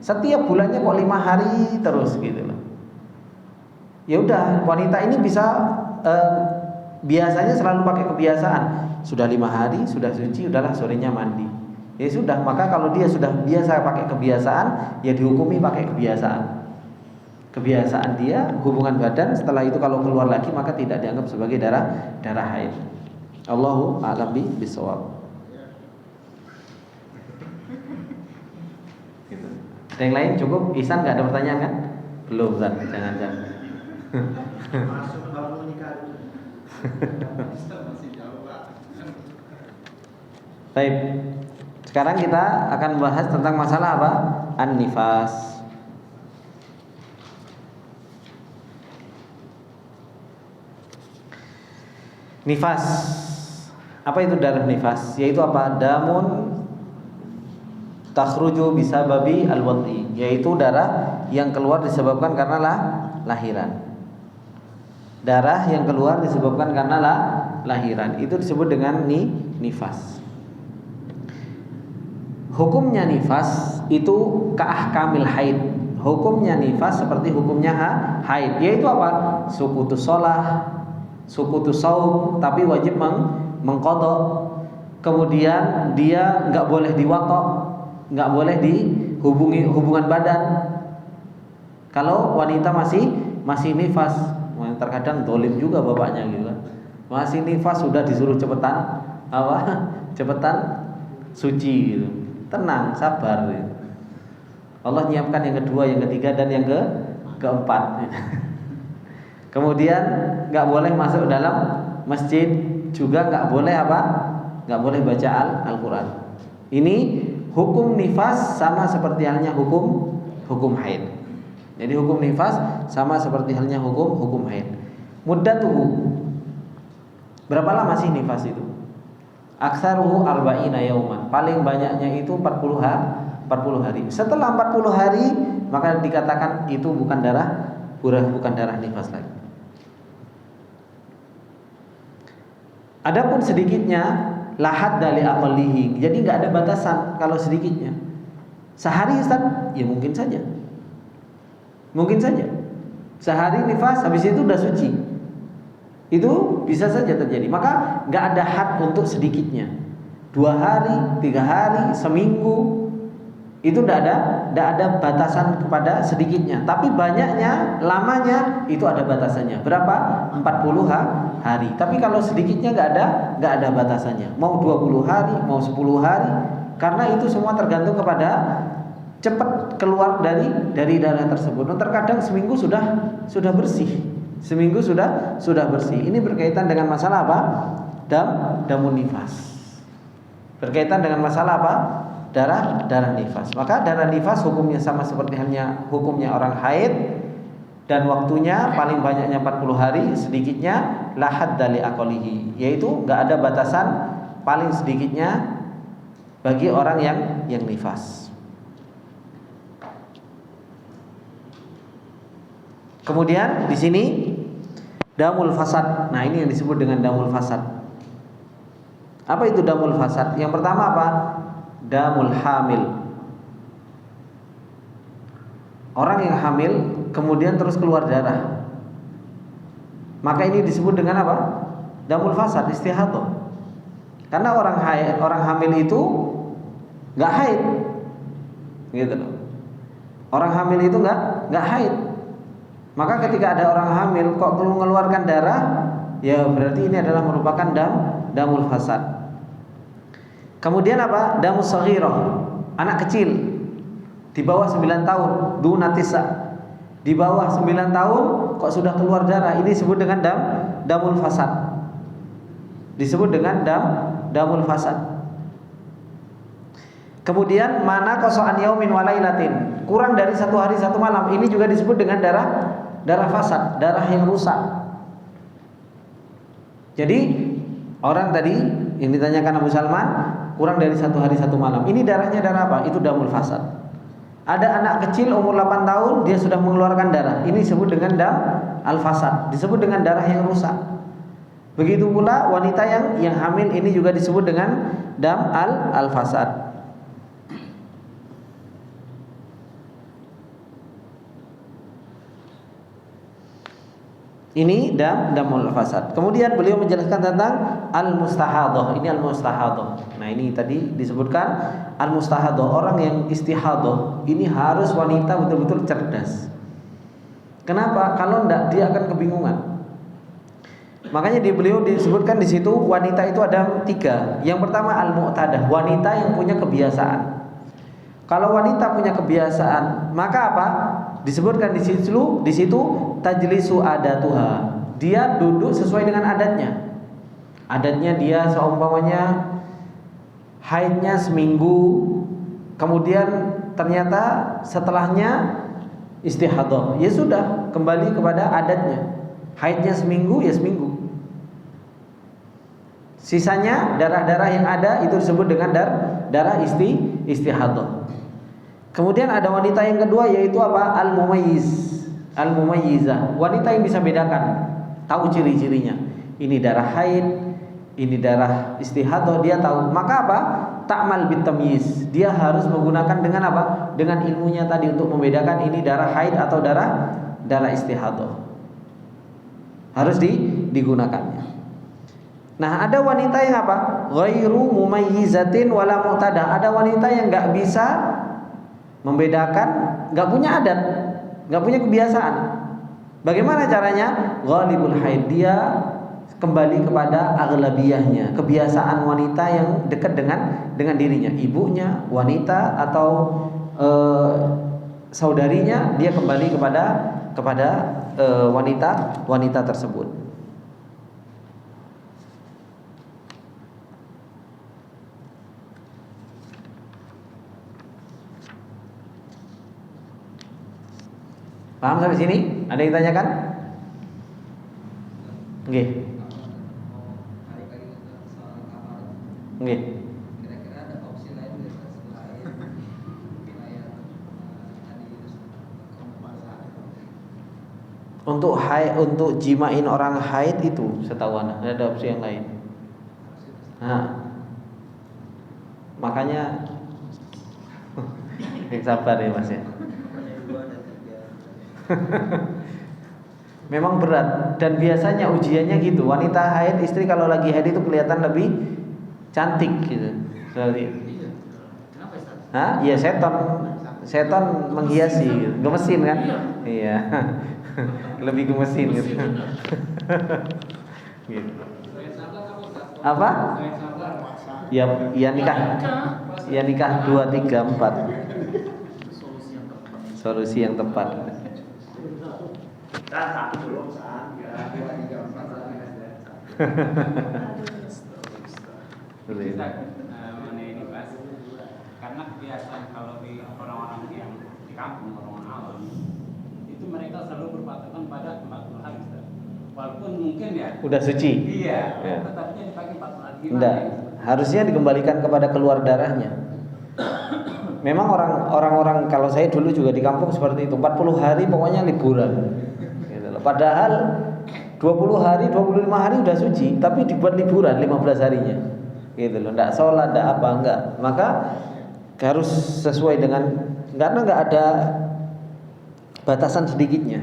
setiap bulannya kok 5 hari terus, gitu loh. Ya udah, wanita ini bisa biasanya selalu pakai kebiasaan. Sudah 5 hari, sudah suci, udahlah sorenya mandi. Ya sudah, maka kalau dia sudah biasa pakai kebiasaan, ya dihukumi pakai kebiasaan. Kebiasaan dia hubungan badan, setelah itu kalau keluar lagi maka tidak dianggap sebagai darah haid. Allahu a'lam bishawab. Gitu. Ada yang lain cukup? Ihsan nggak ada pertanyaan kan? Belum kan? Jangan. Masuk bab menikah dulu. Masih jauh Pak. Baik. Sekarang kita akan membahas tentang masalah apa? An-nifas. Nifas. Apa itu darah nifas? Yaitu apa? Damun takhruju bisababi al-wad'i, yaitu darah yang keluar disebabkan karena lahiran. Darah yang keluar disebabkan karena lahiran. Itu disebut dengan nifas. Hukumnya nifas itu ka'ahkamil haid. Hukumnya nifas seperti hukumnya haid, yaitu apa? Sukutus sholah, sukutus saum, tapi wajib mengqadha. Kemudian dia nggak boleh diwatok, nggak boleh dihubungi hubungan badan. Kalau wanita masih nifas, terkadang dolim juga bapaknya gitu kan. Masih nifas sudah disuruh cepetan suci gitu. Tenang, sabar gitu. Allah nyiapkan yang kedua, yang ketiga dan yang keempat. Kemudian nggak boleh masuk dalam masjid, juga nggak boleh nggak boleh baca Al-Quran. Ini hukum nifas sama seperti halnya hukum haid. Jadi hukum nifas sama seperti halnya hukum haid. Muddatuhu, berapa lama sih nifas itu? Aktsaruhu arba'ina yauman, paling banyaknya itu 40 hari. Setelah 40 hari maka dikatakan itu bukan darah nifas lagi. Adapun sedikitnya lahad dari aqallihi, jadi nggak ada batasan kalau sedikitnya. Sehari Ustaz, ya mungkin saja. Sehari nifas, habis itu udah suci. Itu bisa saja terjadi. Maka nggak ada had untuk sedikitnya. 2 hari, 3 hari, seminggu, itu tidak ada batasan kepada sedikitnya. Tapi banyaknya, lamanya itu ada batasannya. Berapa? 40 hari. Tapi kalau sedikitnya nggak ada batasannya. Mau 20 hari, mau 10 hari, karena itu semua tergantung kepada cepat keluar dari darah tersebut. Terkadang seminggu sudah bersih. Seminggu sudah bersih. Ini berkaitan dengan masalah apa? Damun nifas. Berkaitan dengan masalah apa? Darah nifas. Maka darah nifas hukumnya sama seperti hanya hukumnya orang haid, dan waktunya paling banyaknya 40 hari, sedikitnya la hadda li aqalihi, yaitu enggak ada batasan paling sedikitnya bagi orang yang nifas. Kemudian di sini damul fasad. Nah, ini yang disebut dengan damul fasad. Apa itu damul fasad? Yang pertama apa? Damul hamil. Orang yang hamil kemudian terus keluar darah, maka ini disebut dengan apa? Damul fasad, istihadah. Karena orang hamil itu nggak haid, gitu loh. Orang hamil itu nggak haid. Maka ketika ada orang hamil kok mengeluarkan darah, ya berarti ini adalah merupakan damul fasad. Kemudian apa? Damus shaghirah, anak kecil di bawah 9 tahun, dunatisa, di bawah 9 tahun kok sudah keluar darah, ini disebut dengan damul fasad. Disebut dengan damul fasad. Kemudian mana qasa'an yaumin wa lailatin, kurang dari 1 hari 1 malam, ini juga disebut dengan darah fasad, darah yang rusak. Jadi orang tadi yang ditanyakan Abu Salman, kurang dari 1 hari 1 malam, ini darahnya darah apa? Itu damul fasad. Ada anak kecil umur 8 tahun, dia sudah mengeluarkan darah, ini disebut dengan dam al-fasad, disebut dengan darah yang rusak. Begitu pula wanita yang hamil, ini juga disebut dengan dam al-fasad. Ini damul fasad. Kemudian beliau menjelaskan tentang al-mustahadah. Ini al-mustahadah. Nah, ini tadi disebutkan al-mustahadah, orang yang istihadah. Ini harus wanita betul-betul cerdas. Kenapa? Kalau enggak dia akan kebingungan. Makanya beliau disebutkan di situ wanita itu ada 3. Yang pertama al-mu'tadah, wanita yang punya kebiasaan. Kalau wanita punya kebiasaan, maka apa? Disebutkan di situ tajlisu adatuha. Dia duduk sesuai dengan adatnya. Adatnya dia seumpamanya haidnya seminggu, kemudian ternyata setelahnya istihadah. Ya sudah, kembali kepada adatnya. Haidnya seminggu, ya seminggu. Sisanya darah-darah yang ada itu disebut dengan darah istihadah. Kemudian ada wanita yang kedua, yaitu apa? Al-mumayyizah, wanita yang bisa bedakan, tahu ciri-cirinya. Ini darah haid, ini darah istihadah, dia tahu. Maka apa? Ta'mal bitamyiz. Dia harus menggunakan dengan apa? Dengan ilmunya tadi untuk membedakan ini darah haid atau darah istihadah. Harus digunakannya. Nah, ada wanita yang apa? Ghairu mumayyizatin wala mu'tadah. Ada wanita yang enggak bisa membedakan, nggak punya adat, nggak punya kebiasaan. Bagaimana caranya? Ghalibul haid, dia kembali kepada aghlabiyahnya, kebiasaan wanita yang dekat dengan dirinya, ibunya, wanita atau saudarinya, dia kembali kepada wanita tersebut. Paham sampai sini? Ada yang tanyakan? Nggih. Nggih. Kira-kira ada opsi lain selain wilayah tadi Untuk jimain orang haid itu setahu ana ada opsi yang lain. Nah, makanya sabar ya Mas ya. Memang berat, dan biasanya ujiannya gitu. Wanita haid, istri kalau lagi haid itu kelihatan cantik gitu. Seperti itu. Iya. Kenapa Ustaz? Hah? Iya seton menghiasi, gitu. Gemesin kan? Iya. Lebih gemesin gitu. Gitu. Apa? Ya, ya nikah. Ya nikah 2, 3, 4. Solusi yang tepat. Solusi yang tepat. Dan satu belum saat. Seperti itu. mengenai ini Mas, karena kebiasaan kalau di orang-orang yang di kampung, orang awam itu mereka selalu berpatokan pada 40 hari Ustaz. Walaupun mungkin ya Udah suci. iya, Ya. tetapnya dipakai 40 hari gimana Enggak, ya? harusnya dikembalikan kepada keluar darahnya. Memang orang-orang kalau saya dulu juga di kampung seperti itu, 40 hari pokoknya liburan. Gitu loh. Padahal 20 hari, 25 hari udah suci, tapi dibuat liburan 15 harinya. Gitu loh, enggak sholat, enggak apa, enggak. Maka harus sesuai dengan, karena enggak ada batasan sedikitnya.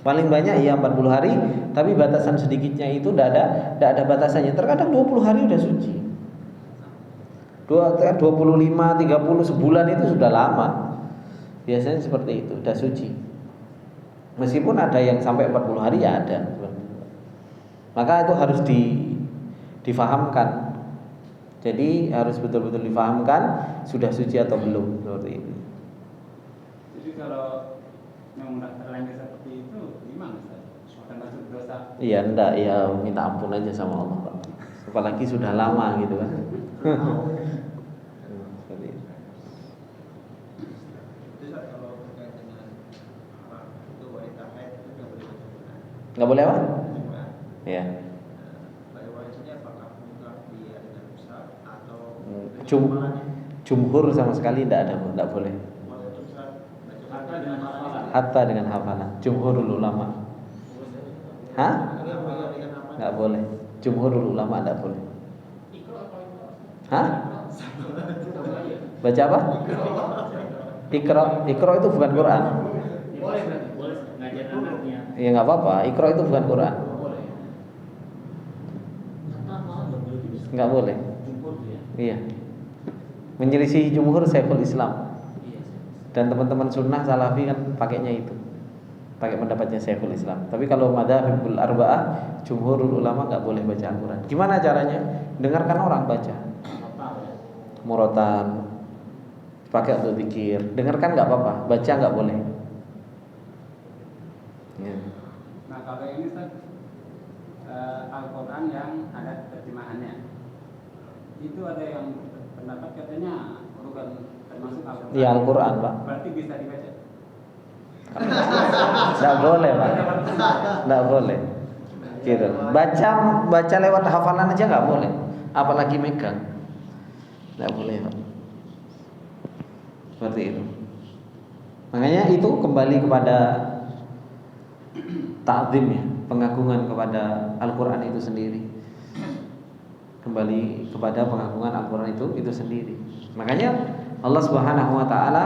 Paling banyak ya 40 hari, tapi batasan sedikitnya itu enggak ada batasannya. Terkadang 20 hari udah suci. 25, 30 sebulan itu sudah lama. Biasanya seperti itu, udah suci. Meskipun ada yang sampai 40 hari ya ada. Maka itu harus difahamkan. Jadi harus betul-betul difahamkan sudah suci atau belum, seperti itu. Jadi kalau yang udah terlanjur seperti itu gimana Ustaz? Termasuk dosa? Iya, enggak, ya minta ampun aja sama Allah, Pak. Apalagi sudah lama gitu kan. Seperti itu. Jadi Ustaz, kalau terkait dengan apa itu wanita haid itu nggak boleh baca Quran. Enggak boleh apa? Quran. Ya. Pada wajibnya apakah mutlak dia dengan besar atau dengan Cum- hafalannya? Jumhur sama sekali enggak boleh. Walaupun Ustaz baca Hatta dengan hafalan. Hatta dengan hafalan. Jumhurul ulama. Hah? dengan hafalan. Enggak boleh. Jumhurul ulama enggak boleh. Hah? Baca apa? Iqra itu bukan Quran. Boleh berarti, boleh ngajar anaknya. Ya enggak apa-apa. Iqra itu bukan Quran. Boleh. Enggak boleh. Jumhur tuh ya. Iya. Menyelisih jumhur Syekhul Islam. Iya. Dan teman-teman sunnah salafi kan pakainya itu, pakai pendapatnya Syekhul Islam. Tapi kalau madzhabul arba'ah, jumhurul ulama nggak boleh baca Al-Quran. Gimana caranya? Dengarkan orang baca, murotan, pakai untuk zikir. Dengarkan nggak apa-apa, baca nggak boleh. Ya. Nah kalau ini Ustaz, Al-Quran yang ada terjemahannya, itu ada yang pendapat katanya bukan termasuk Al-Quran. Iya, Al-Quran, Pak. Berarti bisa dibaca. Nggak boleh, Pak. Nggak boleh. Gitu. Baca lewat hafalan aja nggak boleh, apalagi megang. Nggak boleh, Pak. Seperti itu. Makanya itu kembali kepada ta'zim ya, pengagungan kepada Al-Quran itu sendiri. Kembali kepada pengagungan Al-Quran itu sendiri. Makanya Allah Subhanahu wa taala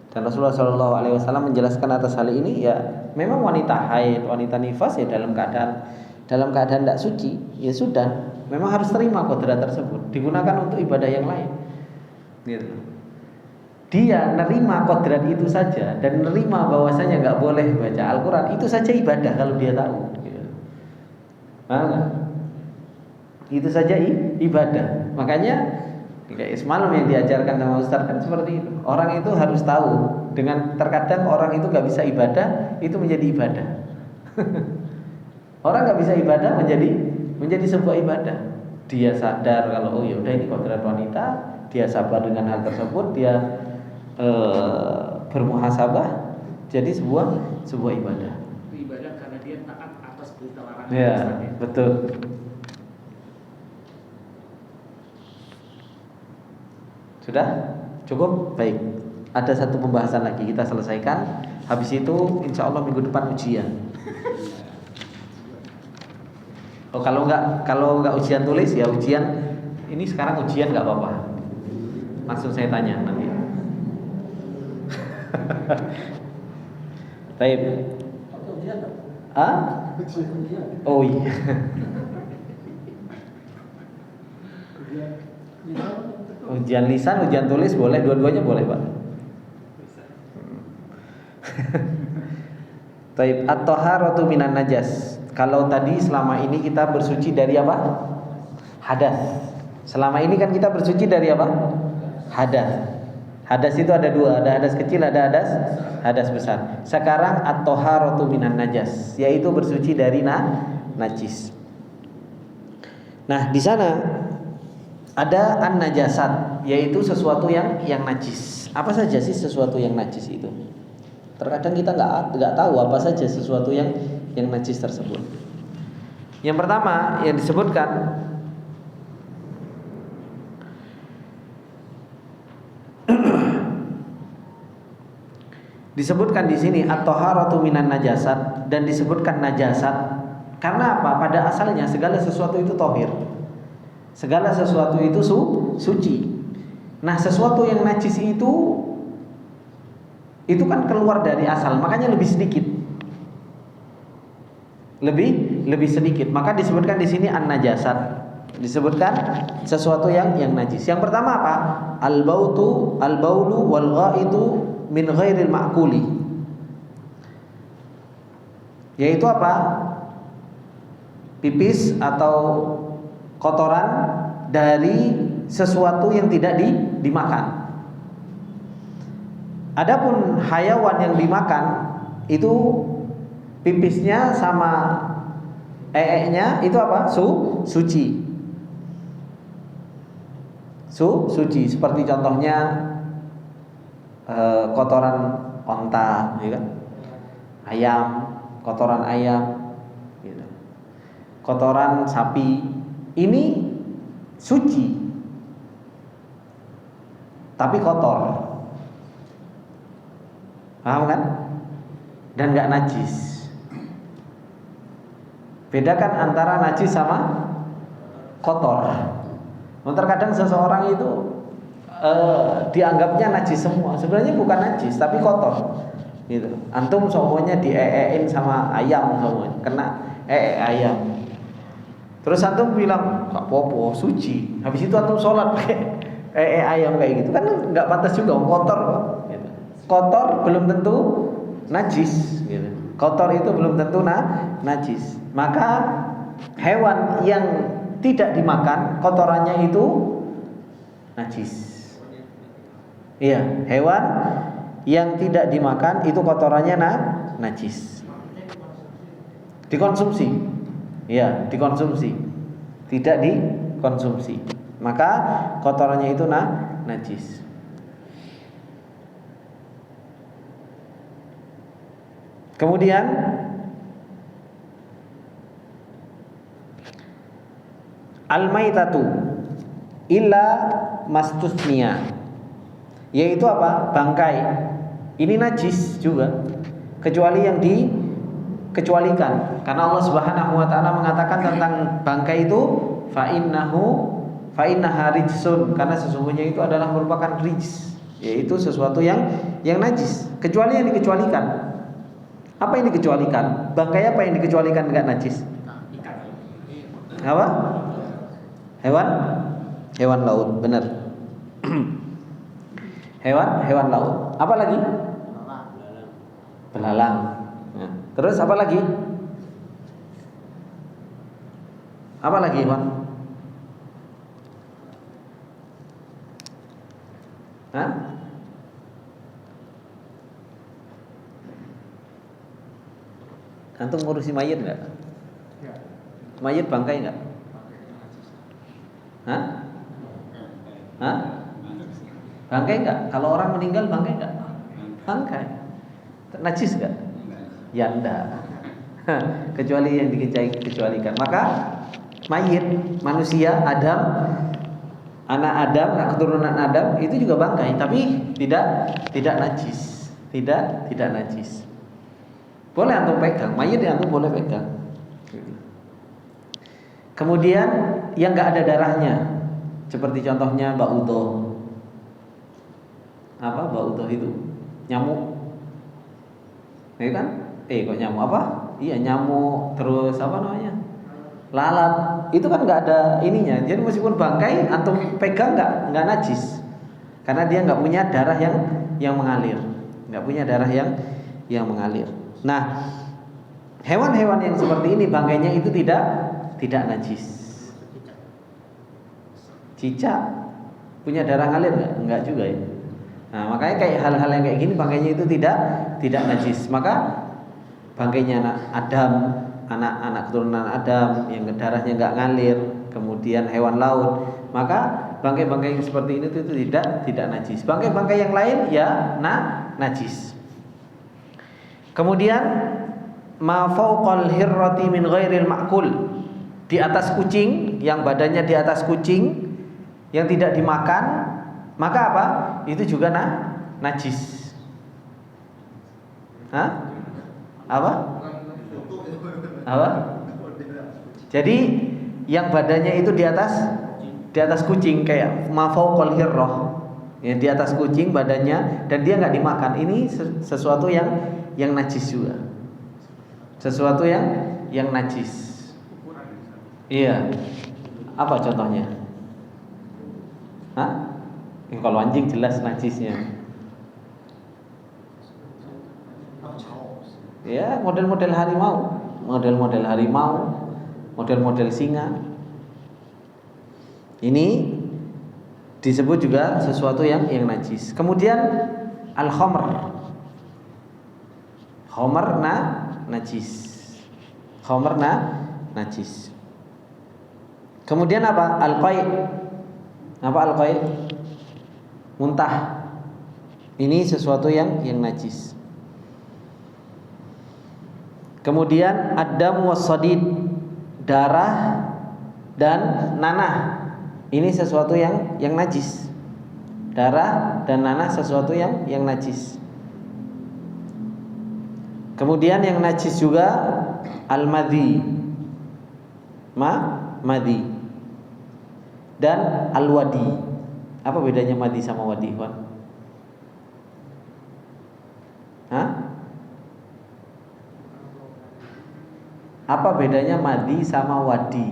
dan Rasulullah Shallallahu alaihi wasallam menjelaskan atas hal ini, ya memang wanita haid, wanita nifas ya dalam keadaan tidak suci, ya sudah, memang harus terima kodrat tersebut, digunakan untuk ibadah yang lain. Gitu. Dia nerima kodrat itu saja dan nerima bahwasanya nggak boleh baca Al-Quran, itu saja ibadah kalau dia tahu. Gitu. Itu saja ibadah. Makanya kayak semalam yang diajarkan sama Ustaz kan seperti itu. Orang itu harus tahu, dengan terkadang orang itu nggak bisa ibadah, itu menjadi ibadah. Orang nggak bisa ibadah menjadi sebuah ibadah. Dia sadar kalau oh ya udah ini kodrat wanita, dia sabar dengan hal tersebut, dia bermuhasabah, jadi sebuah ibadah. Itu ibadah karena dia taat atas perintah larangan. Ya, betul. Sudah? Cukup? Baik. Ada satu pembahasan lagi kita selesaikan. Habis itu insya Allah minggu depan ujian. Oh kalau nggak ujian tulis ya ujian. Ini sekarang ujian nggak apa-apa. Langsung saya tanya nanti. Baik. Ah? Oh iya. Ujian lisan, ujian tulis boleh, dua-duanya boleh, Pak. Taib at-taharatu minan najas. Kalau tadi selama ini kita bersuci dari apa? Hadas. Selama ini kan kita bersuci dari apa? Hadas. Hadas itu ada dua, ada hadas kecil, ada hadas besar. Sekarang at-taharatu minan najas, yaitu bersuci dari najis. Nah, di sana ada an-najasat, yaitu sesuatu yang najis. Apa saja sih sesuatu yang najis itu? Terkadang kita nggak tahu apa saja sesuatu yang najis tersebut. Yang pertama yang disebutkan disebutkan di sini at-taharatu minan najasat, dan disebutkan najasat karena apa? Pada asalnya segala sesuatu itu tahir. Segala sesuatu itu suci. Nah, sesuatu yang najis itu kan keluar dari asal, makanya lebih sedikit. Lebih sedikit. Maka disebutkan di sini an-najasat. Disebutkan sesuatu yang najis. Yang pertama apa? Al-baulu wal ghaitu min ghairil ma'kuli. Yaitu apa? Pipis atau kotoran dari sesuatu yang tidak dimakan. Adapun hayawan yang dimakan itu pipisnya sama ee-nya itu apa? Suci. Suci. Seperti contohnya kotoran onta, ya kan? Ayam, kotoran ayam, gitu. Kotoran sapi, ini suci, tapi kotor. Paham kan? Dan gak najis. Bedakan antara najis sama kotor. Terkadang seseorang itu dianggapnya najis semua. Sebenarnya bukan najis, tapi kotor. Gitu. Antum semuanya dieein sama ayam semuanya, kena ayam. Terus antum bilang gak popo, suci. Habis itu antum sholat pakai ayam kayak gitu, kan nggak pantas juga, kotor kok. Gitu. Kotor belum tentu najis. Gitu. Kotor itu belum tentu najis. Maka hewan yang tidak dimakan kotorannya itu najis. Iya, hewan yang tidak dimakan itu kotorannya najis. Dikonsumsi. Iya, dikonsumsi. Tidak dikonsumsi. Maka kotorannya itu najis. Kemudian al-maitatu illa mastusnia, yaitu apa? Bangkai. Ini najis juga, kecuali yang dikecualikan. Karena Allah Subhanahu wa taala mengatakan tentang bangkai itu fa innaha rijsun, karena sesungguhnya itu adalah merupakan rijs, yaitu sesuatu yang najis, kecuali yang dikecualikan. Apa yang dikecualikan? Bangkai apa yang dikecualikan enggak najis? Apa? Hewan laut, benar. hewan laut. Apa lagi? Belalang. Nah, terus apa lagi? Apa lagi, Pak? Hah? Antum ngurusi mayit enggak? Mayit bangkai enggak? Hah? Bangkai enggak? Kalau orang meninggal bangkai enggak? Bangkai. Najis enggak? Ya enggak. Kecuali yang dikecualikan. Maka mayit manusia Adam, anak Adam, keturunan Adam itu juga bangkai, tapi tidak najis. Tidak najis. Boleh antum pegang, mayit yang antum boleh pegang. Kemudian yang enggak ada darahnya, seperti contohnya baudoh. Apa baudoh itu? Nyamuk. Ya kan? Kok nyamuk apa? Iya, nyamuk, terus apa namanya? Lalat. itu kan nggak ada ininya. Jadi meskipun bangkai antum pegang nggak najis, karena dia nggak punya darah yang mengalir, nggak punya darah yang mengalir. Nah, hewan-hewan yang seperti ini bangkainya itu tidak najis. Cicak punya darah ngalir nggak? Enggak juga ya. Nah, makanya kayak hal-hal yang kayak gini bangkainya itu tidak najis. Maka bangkainya Adam, anak keturunan Adam yang darahnya nggak ngalir, kemudian hewan laut, maka bangkai-bangkai yang seperti ini itu tidak najis. Bangkai-bangkai yang lain ya najis. Kemudian ma fawqal hirrati min ghairil ma'kul, di atas kucing, yang badannya di atas kucing yang tidak dimakan, maka apa? Itu juga najis. Hah? Apa? Jadi yang badannya itu di atas kucing, kayak ma fawqal hirrah, ya, di atas kucing badannya dan dia nggak dimakan, ini sesuatu yang najis juga. Sesuatu yang najis. Iya. Apa contohnya? Hah? Kalau anjing jelas najisnya. Ya, model-model harimau, model-model singa. Ini disebut juga sesuatu yang najis. Kemudian al-khamr. Khamr najis. Khamr najis. Kemudian apa? Al-qai'. Apa al-qai'? Muntah. Ini sesuatu yang najis. Kemudian ad-dam was-sadid, darah dan nanah. Ini sesuatu yang najis. Darah dan nanah sesuatu yang najis. Kemudian yang najis juga al-madhi. Madhi. Dan al-wadi. Apa bedanya madhi sama wadi, Pak? Hah? Apa bedanya madhi sama wadi?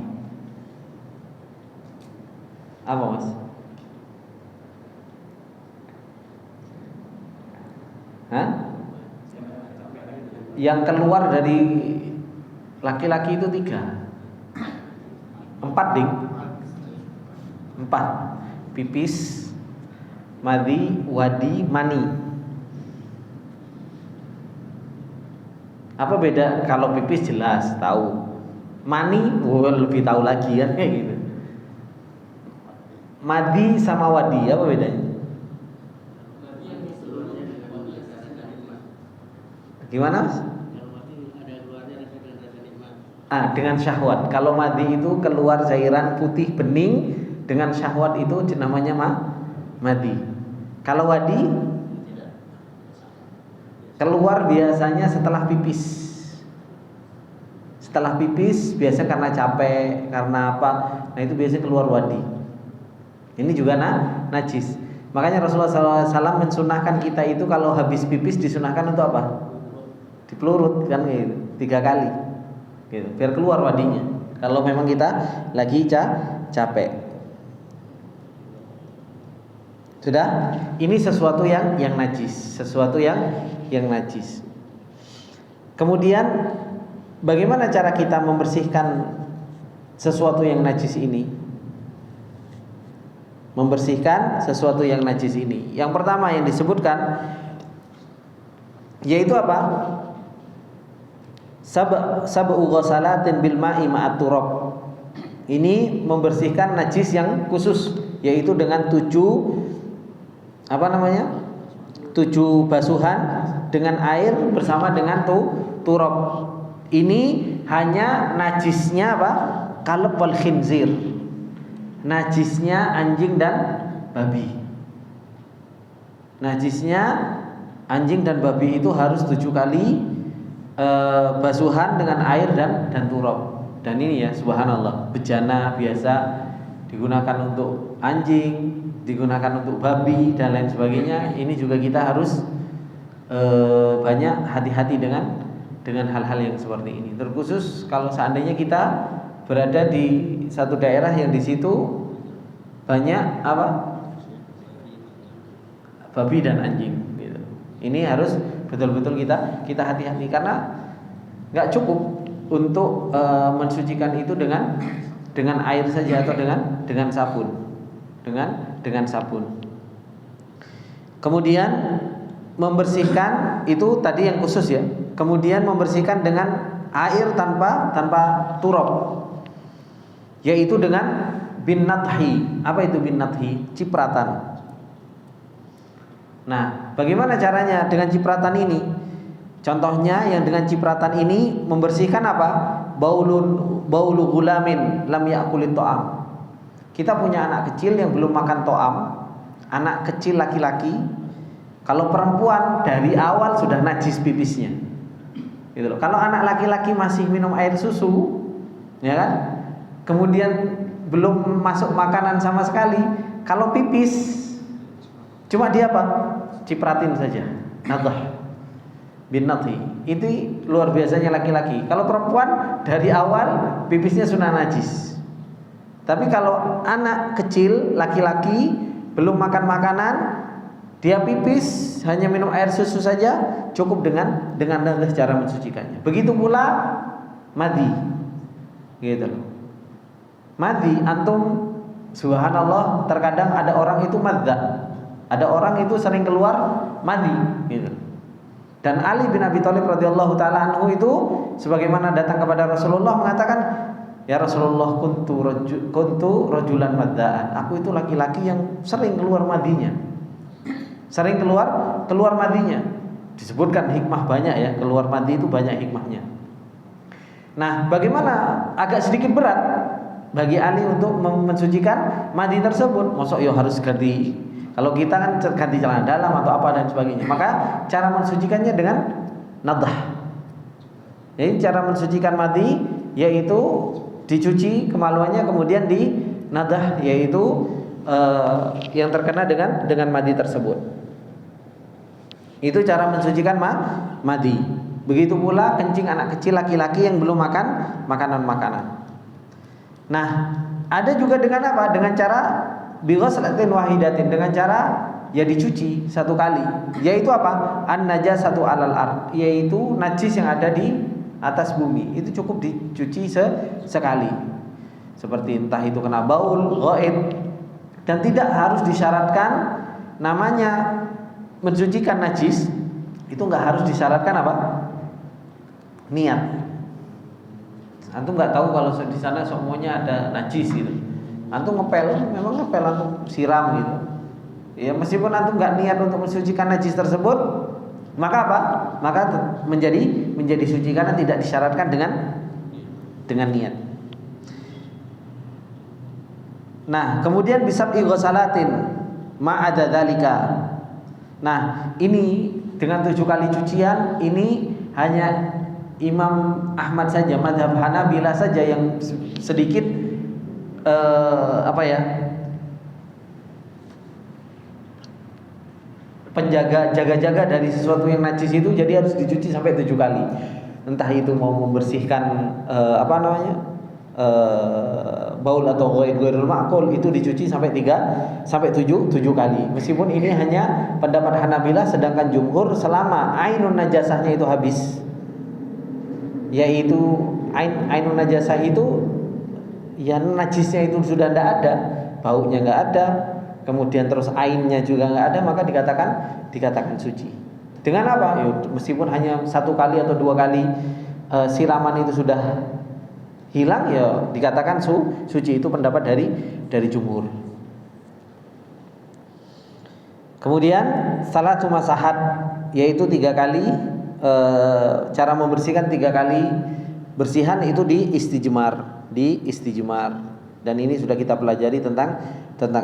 Apa, Mas? Hah? Yang keluar dari laki-laki itu 3. 4, Ding. 4. Pipis, madhi, wadi, mani. Apa beda? Kalau pipis jelas tahu. Mani lebih tahu lagi kan, kayak gitu. Madhi sama wadi apa bedanya? Gimana, Mas? Dengan syahwat. Kalau madhi itu keluar cairan putih bening, dengan syahwat itu namanya madhi. Kalau wadi keluar biasanya setelah pipis. Setelah pipis biasa karena capek, karena apa? Nah itu biasanya keluar wadi. Ini juga najis. Makanya Rasulullah SAW mensunahkan kita itu kalau habis pipis disunahkan untuk apa? Dipelurut kan gitu, 3 kali gitu, biar keluar wadinya. Kalau memang kita lagi capek. Sudah? Ini sesuatu yang najis, sesuatu yang najis. Kemudian bagaimana cara kita membersihkan sesuatu yang najis ini? Membersihkan sesuatu yang najis ini. Yang pertama yang disebutkan yaitu apa? Sab'u ghasalatin bil ma'i ma'at turab. Ini membersihkan najis yang khusus, yaitu dengan 7 basuhan dengan air bersama dengan turab. Ini hanya najisnya apa? Kalb wal khinzir. Najisnya anjing dan babi. Najisnya anjing dan babi itu harus 7 kali basuhan dengan air dan turab. Dan ini ya subhanallah, bejana biasa digunakan untuk anjing, digunakan untuk babi dan lain sebagainya. Ini juga kita harus banyak hati-hati dengan hal-hal yang seperti ini. Terkhusus kalau seandainya kita berada di satu daerah yang di situ banyak apa? Babi dan anjing gitu. Ini harus betul-betul kita hati-hati karena nggak cukup untuk mensucikan itu dengan air saja atau dengan sabun. Dengan sabun. Kemudian membersihkan itu tadi yang khusus ya. Kemudian membersihkan dengan air tanpa turab. Yaitu dengan bin nathi. Apa itu bin nathi? Cipratan. Nah, bagaimana caranya dengan cipratan ini? Contohnya yang dengan cipratan ini membersihkan apa? Baulu gulamin lam yakulit to'am. Kita punya anak kecil yang belum makan to'am, anak kecil laki-laki. Kalau perempuan dari awal sudah najis pipisnya. Gitu loh. Kalau anak laki-laki masih minum air susu, ya kan? Kemudian belum masuk makanan sama sekali, kalau pipis cuma dia apa? Cipratin saja. Nadah bin nathi. Itu luar biasanya laki-laki. Kalau perempuan dari awal pipisnya sudah najis. Tapi kalau anak kecil laki-laki belum makan makanan, dia pipis hanya minum air susu saja, cukup dengan nadah cara mensucikannya. Begitu pula madi. Gitu loh. Madi, antum subhanallah terkadang ada orang itu madza. Ada orang itu sering keluar madi gitu. Dan Ali bin Abi Thalib radhiyallahu taala anhu itu sebagaimana datang kepada Rasulullah mengatakan, "Ya Rasulullah, kuntu rajulan maddaan." Aku itu laki-laki yang sering keluar madinya. Sering keluar madinya. Disebutkan hikmah banyak ya, keluar madi itu banyak hikmahnya. Nah, bagaimana agak sedikit berat bagi Ali untuk mensucikan madi tersebut. Mosok yo harus ganti. Kalau kita kan ganti celana dalam atau apa dan sebagainya. Maka cara mensucikannya dengan nadah. Jadi cara mensucikan madi yaitu dicuci kemaluannya kemudian di nadah, yaitu yang terkena dengan madi tersebut. Itu cara mensucikan madi. Begitu pula kencing anak kecil laki-laki yang belum makan makanan-makanan. Nah, ada juga dengan apa? Dengan cara bighaslatin wahidatin, dengan cara ya dicuci satu kali. Yaitu apa? An-najasatu 'alal ard, yaitu najis yang ada di atas bumi. Itu cukup dicuci sekali. Seperti entah itu kena baul, ghaid, dan tidak harus disyaratkan namanya mensucikan najis. Itu enggak harus disyaratkan apa? Niat. Antum enggak tahu kalau di sana semuanya ada najis gitu. Antum ngepel, memang ngepel antum siram gitu. Ya meskipun antum enggak niat untuk mensucikan najis tersebut, maka apa? Maka menjadi suci karena tidak disyaratkan dengan niat. Nah, kemudian bisab'i ghusalatin ma'ada dzalika. Nah, ini dengan 7 kali cucian ini hanya Imam Ahmad saja, mazhab Hanabilah saja yang sedikit jaga-jaga dari sesuatu yang najis itu, jadi harus dicuci sampai 7 kali. Entah itu mau membersihkan baul atau ghairul ma'qul, itu dicuci sampai 7 kali. Meskipun ini hanya pendapat Hanabilah, sedangkan jumhur selama ainun najasahnya itu habis, yaitu ainun najasah itu ya najisnya itu sudah tidak ada, baunya nggak ada, kemudian terus ainnya juga nggak ada, maka dikatakan suci. Dengan apa? Ya, meskipun hanya 1 kali atau 2 kali siraman itu sudah hilang, ya dikatakan suci. Itu pendapat dari jumhur. Kemudian salatu masahat, yaitu 3 kali cara membersihkan 3 kali bersihan itu di istijmar. Dan ini sudah kita pelajari tentang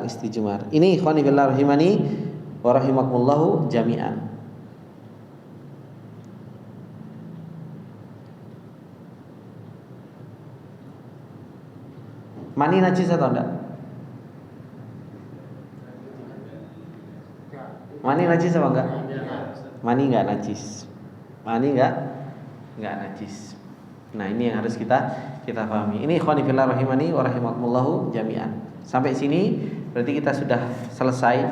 istijmar. Ini ikhwani fillah rahimani wa rahimakumullahu jami'an. Mani najis atau enggak? Mani najis apa enggak? Mani enggak najis. Mani enggak najis. Nah, ini yang harus kita pahami. Ini ikhwani fillah rahimani wa rahimakumullahu jami'an. Sampai sini berarti kita sudah selesai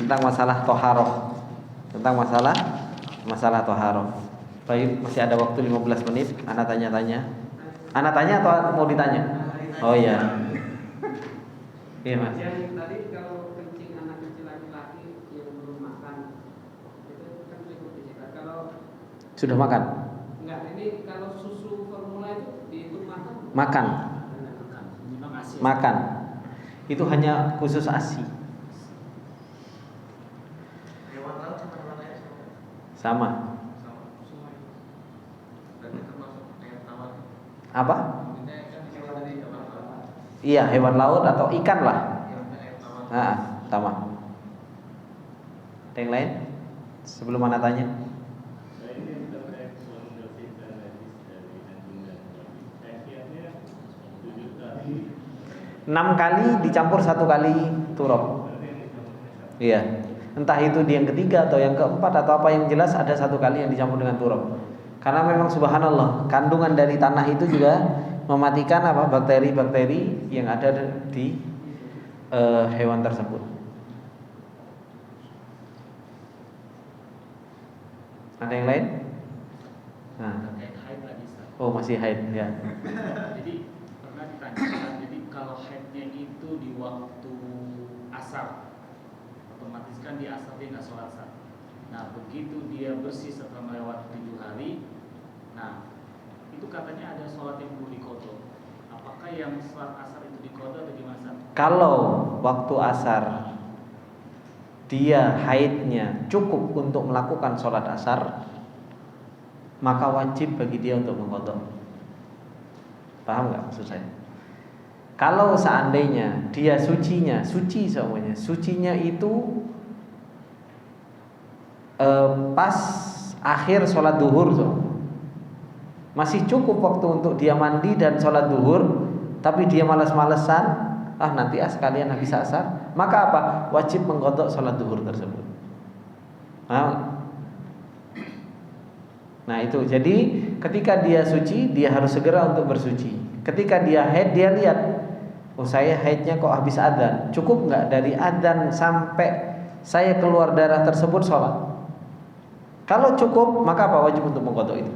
tentang masalah toharoh. Tentang masalah toharoh. Baik, masih ada waktu 15 menit. Ana tanya-tanya. Ana tanya atau mau ditanya? Oh iya. Iya, Mas. Yang tadi kalau kencing anak kecil laki-laki yang belum makan itu kan cukup dicetak. Kalau Sudah makan? enggak, ini kalau susu formula itu dihitung makan. Makan. Memang ASI. Makan. Itu hanya khusus ASI. Hewan laut sama hewan air Sama. sama. Berarti termasuk hewan tawar. Apa? Ini kan hewan tadi hewan laut. Iya, hewan laut atau ikan lah. Hewan air tawar. Nah, sama. Ada yang lain? Sebelum Ana tanya. Nah, ini terkait mendosis dan najis dari anjing dan babi. Khasiatnya 7 kali. 6 kali dicampur 1 kali turab. Berarti yang dicampurnya satu. Iya. Entah itu di yang ketiga atau yang keempat atau apa, yang jelas ada 1 kali yang dicampur dengan turab. Karena memang subhanallah, kandungan dari tanah itu juga mematikan apa bakteri-bakteri yang ada di hewan tersebut. Ada yang lain? Nah. Terkait haid tadi, Ustaz. Oh, masih haid ya. Jadi pernah ditanyakan, jadi kalau haidnya itu di waktu asar, otomatis kan di asar dia nggak sholat asar. Nah, begitu dia bersih setelah melewati 7 hari, nah itu katanya ada sholat yang perlu diqodho. Apakah yang sholat asar itu diqodho atau gimana, Ustaz? Kalau waktu asar dia haidnya cukup untuk melakukan sholat asar, maka wajib bagi dia untuk mengqadha. Paham nggak maksud saya? Kalau seandainya dia suci semuanya, sucinya itu pas akhir sholat duhur, masih cukup waktu untuk dia mandi dan sholat duhur, tapi dia malas-malesan, nanti sekalian habis asar, maka apa? Wajib mengqadha sholat duhur tersebut. Nah itu, jadi ketika dia suci, dia harus segera untuk bersuci. Ketika dia haid, dia lihat, oh saya haidnya kok habis adzan, cukup nggak dari adzan sampai saya keluar darah tersebut sholat? Kalau cukup, maka apa? Wajib untuk mengqadha itu.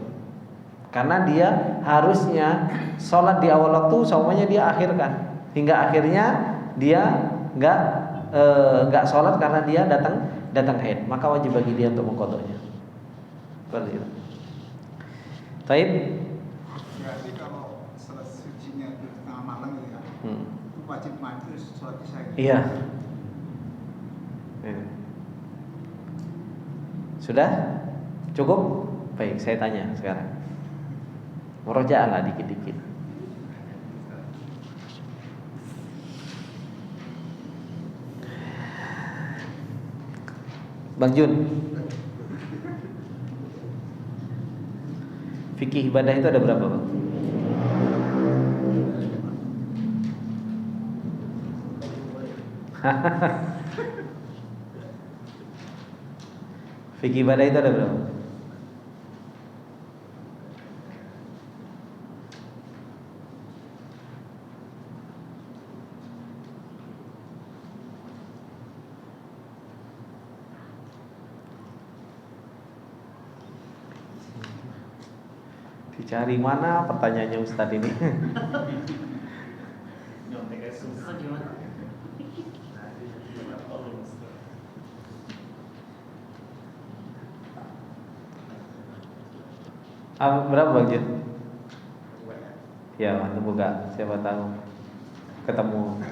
Karena dia harusnya sholat di awal waktu, semuanya dia akhirkan, hingga akhirnya dia nggak sholat karena dia datang haid, maka wajib bagi dia untuk mengqadhanya. Seperti itu. Taib. Berarti kalau sholat sucinya itu tengah malam gitu ya, itu wajib mandi terus sholat isya gitu. Iya. Sudah? Cukup? Baik, saya tanya sekarang. Murojaah lah dikit-dikit. Bang Jun, fikih ibadah itu ada berapa, Bang? Fikih ibadah itu ada berapa? Dicari mana pertanyaannya Ustadz ini? Nyonteknya susah gimana? Berapa Bang Jun? Ya, mantu buka. Siapa tahu ketemu.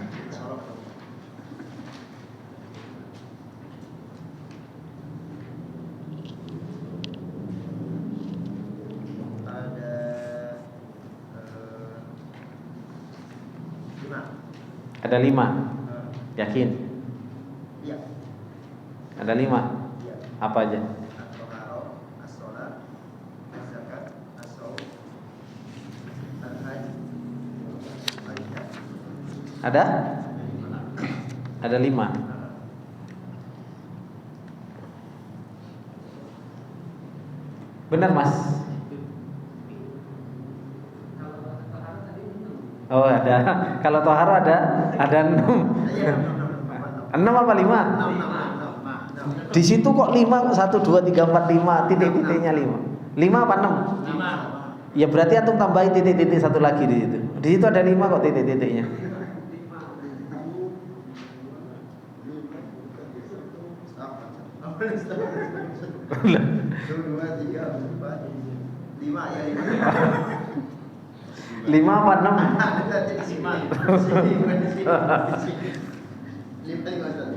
Ada 5. Yakin? Iya. Ada 5. Iya. Apa aja? At-thaharah, as-shalah, az-zakat, as-shaum, al-hajj, al-hajj. Ada? Ada 5. Benar Mas? Oh ada. Kalau toharo ada 6. 6 apa 5? Di situ kok 5, 1, 2, 3, 4, 5, titik-titiknya 5. 5 apa 6? 5. Ya berarti antum tambahin titik-titik satu lagi di situ. Di situ ada 5 kok titik-titiknya. Lima apa 6?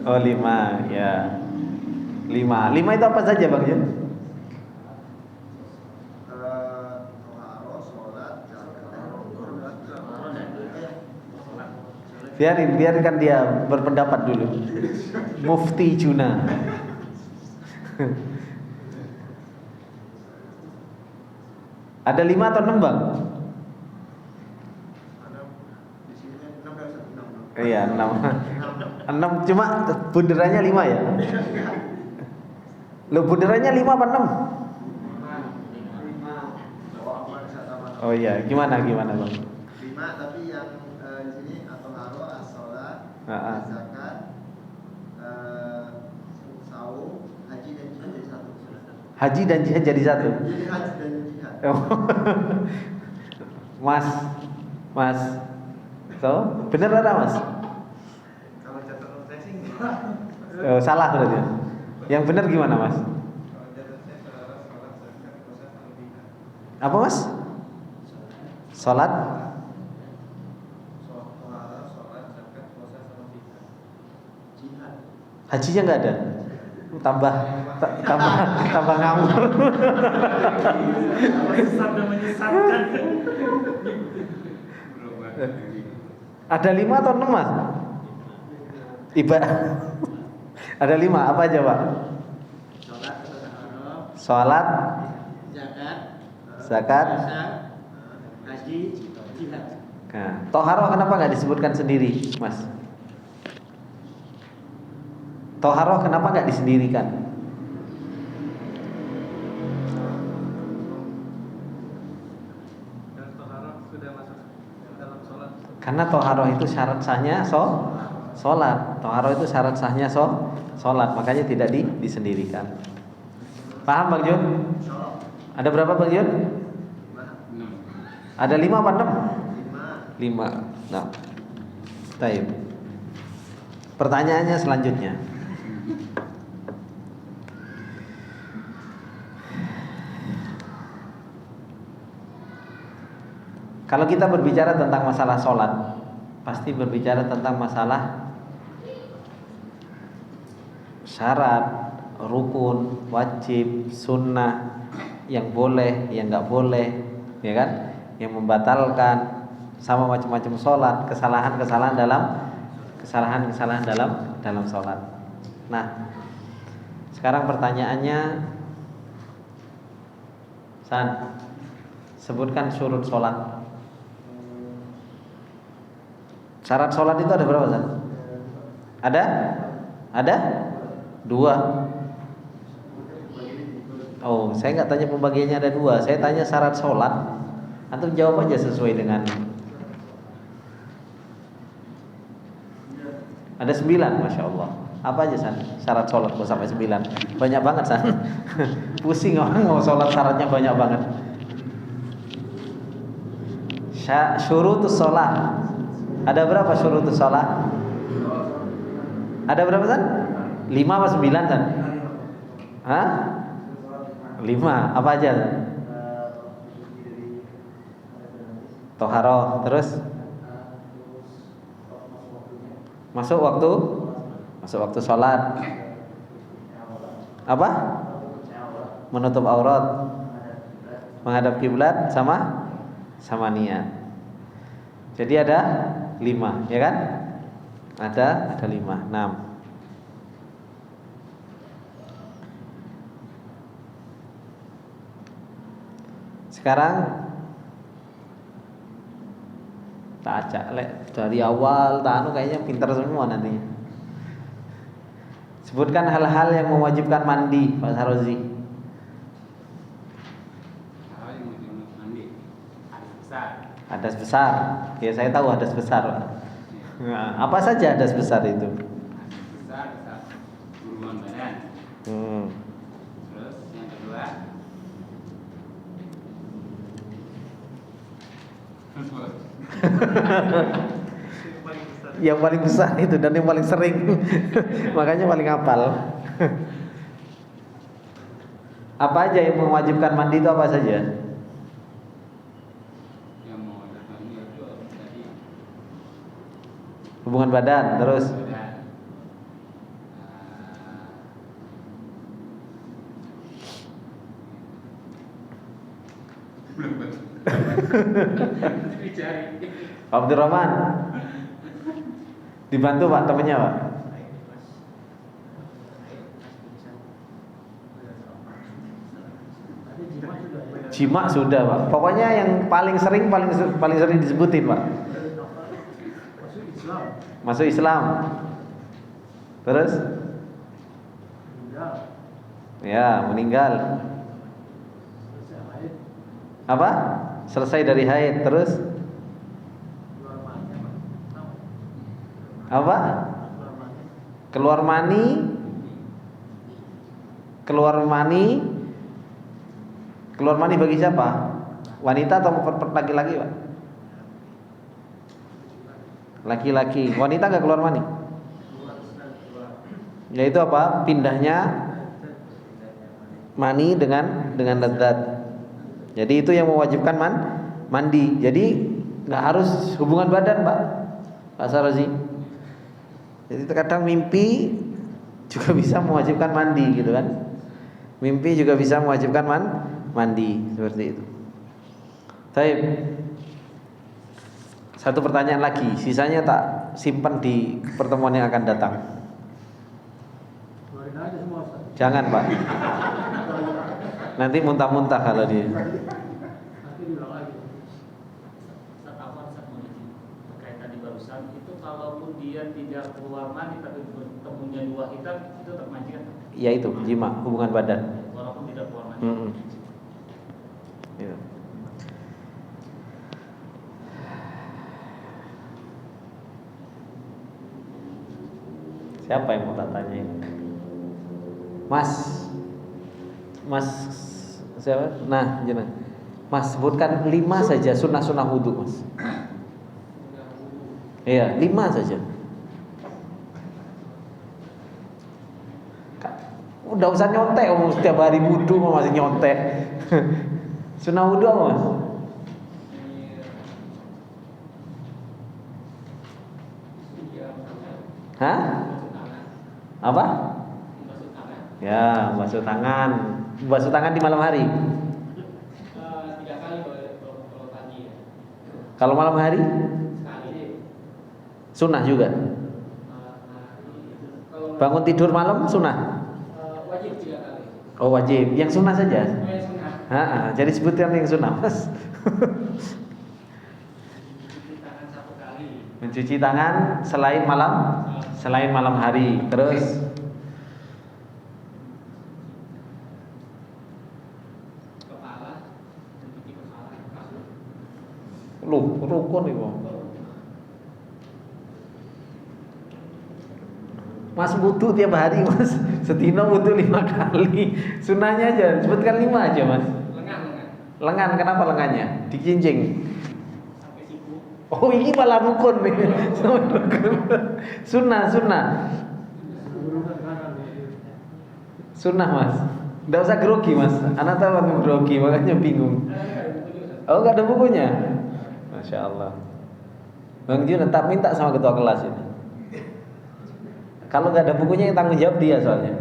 Oh 5 ya. 5 itu apa saja Bang Jun? Biarkan dia berpendapat dulu. Mufti Juna. Ada 5 atau 6 Bang? Iya 6. 6 cuma bunderannya 5 ya? Lo bunderannya 5 apa 6? Oh iya, gimana Bang? 5 tapi yang di sini atau haro as-sholat, zakat, saum, haji dan jihad jadi satu. Haji dan jihad jadi satu. Jadi haji dan jihad. Mas. So, bener ada Mas? Kalau catatan saya sih Salah berarti. Yang benar gimana Mas? kalau catatan saya saudara sholat, zakat, puasa sama jihad. Apa Mas? Sholat? Sholat, zakat, puasa sama jihad. Jihad. Hajinya nggak ada. Tambah ngawur. Sesat dan menyesatkan. Ada 5 atau 6 Mas? Ada 5 apa aja Pak? Sholat, zakat, haji, jihad. nah, toharo kenapa nggak disebutkan sendiri Mas? Toharo kenapa nggak disendirikan? Dan tohara sudah masuk dalam sholat. Karena toharo itu syarat sahnya sholat. Toharo itu syarat sahnya sholat, makanya tidak disendirikan. Paham Bang Jun? Ada berapa Bang Jun? 6. Ada 5 apa 6? 5. Nah, baik. Pertanyaannya selanjutnya. Kalau kita berbicara tentang masalah sholat, pasti berbicara tentang masalah syarat, rukun, wajib, sunnah, yang boleh, yang nggak boleh, ya kan? Yang membatalkan, sama macam-macam sholat, kesalahan-kesalahan dalam sholat. Nah, sekarang pertanyaannya, San, sebutkan syurut sholat. Syarat sholat itu ada berapa San? Ada? 2. Oh, saya nggak tanya pembagiannya ada 2. Saya tanya syarat sholat. Antum jawab aja sesuai dengan. Ada 9, Masya Allah. Apa aja San? Syarat sholat kok sampai 9? Banyak banget San. Pusing orang mau sholat syaratnya banyak banget. Syurutus sholat. Ada berapa syurutus sholat? Ada berapa San? 5 apa 9 San? Hah? 5. Apa aja San? Toharo, terus masuk waktu sholat. Apa? Menutup aurat, menghadap kiblat, sama niat. Jadi ada 5, ya kan? Ada 5, 6. Sekarang tak acak dari awal, tak kayaknya pintar semua nantinya. Sebutkan hal-hal yang mewajibkan mandi, Pak Sarozi. Hal yang mesti mandi. Hadis besar. Hadas besar. Ya saya tahu hadas besar. Nah, apa saja hadas besar itu? Besar, hubungan badan. Terus yang kedua, yang paling besar itu dan yang paling sering. Makanya paling hafal. Apa aja yang mewajibkan mandi itu apa saja? yang mau datang itu tadi Hubungan badan, terus badan. Dicari. Abdurrahman. Dibantu Pak temennya Pak. Tadi jima sudah ya. Jima sudah Pak. Pokoknya yang paling sering disebutin Pak. Masuk Islam. Masuk Islam. Terus? Meninggal. Ya, meninggal. Selesai haid. Apa? Selesai dari haid. Terus? Keluar mani apa? Tahu. Apa? Keluar mani. Keluar mani. Keluar mani. Keluar mani bagi siapa? Wanita atau laki-laki Pak? Laki-laki. Wanita nggak keluar mani? Yaitu apa? Pindahnya mani dengan lezat. Jadi itu yang mewajibkan mandi. Jadi nggak harus hubungan badan Pak. Pak Sarozi. Jadi terkadang mimpi juga bisa mewajibkan mandi gitu kan? Mimpi juga bisa mewajibkan mandi seperti itu. Baik. Satu pertanyaan lagi, sisanya tak simpan di pertemuan yang akan datang. Keluarin aja semua Ustaz. Jangan Pak. Nanti muntah-muntah kalau dia. Nanti diulang lagi. Ustaz Afwan, Ustaz mau izin terkait tadi barusan itu kalaupun dia tidak keluar mani tapi bertemunya dua hitam itu termanci kan? Ya itu jima, hubungan badan. Walaupun tidak keluar mani. Ya. Siapa yang mau tak tanyain? Mas siapa? Nah, jangan. Mas sebutkan 5 saja sunnah wudhu Mas. Iya, 5 saja. Udah usah nyontek, setiap hari wudhu masih nyontek. Sunnah wudhu apa Mas? Hah? Apa? Ya, basuh tangan. Basuh tangan di malam hari. 3 kali kalau pagi ya. Kalau malam hari? Sekali. Sunnah juga. Kalau Bangun tidur malam sunnah. wajib 3 kali. Oh wajib. Yang sunnah saja. Sunnah. Jadi sebutkan yang sunnah Mas. Cuci tangan 1 kali. Mencuci tangan selain malam hari. Terus Kepala. Cuci kepala. rukun itu. Mas wudu tiap hari Mas. Setino wudu 5 kali. Sunnahnya aja. Sebutkan 5 aja Mas. Lengan kenapa lengannya? Dikincing. Sampai siku. Oh ini malah rukun nih. Sunnah. Sunnah Mas. Nggak usah grogi Mas. Anak tahu aku grogi makanya bingung. Oh nggak ada bukunya. Masya Allah. Bang Jun tetap minta sama ketua kelas ini. Kalau nggak ada bukunya yang tanggung jawab dia soalnya.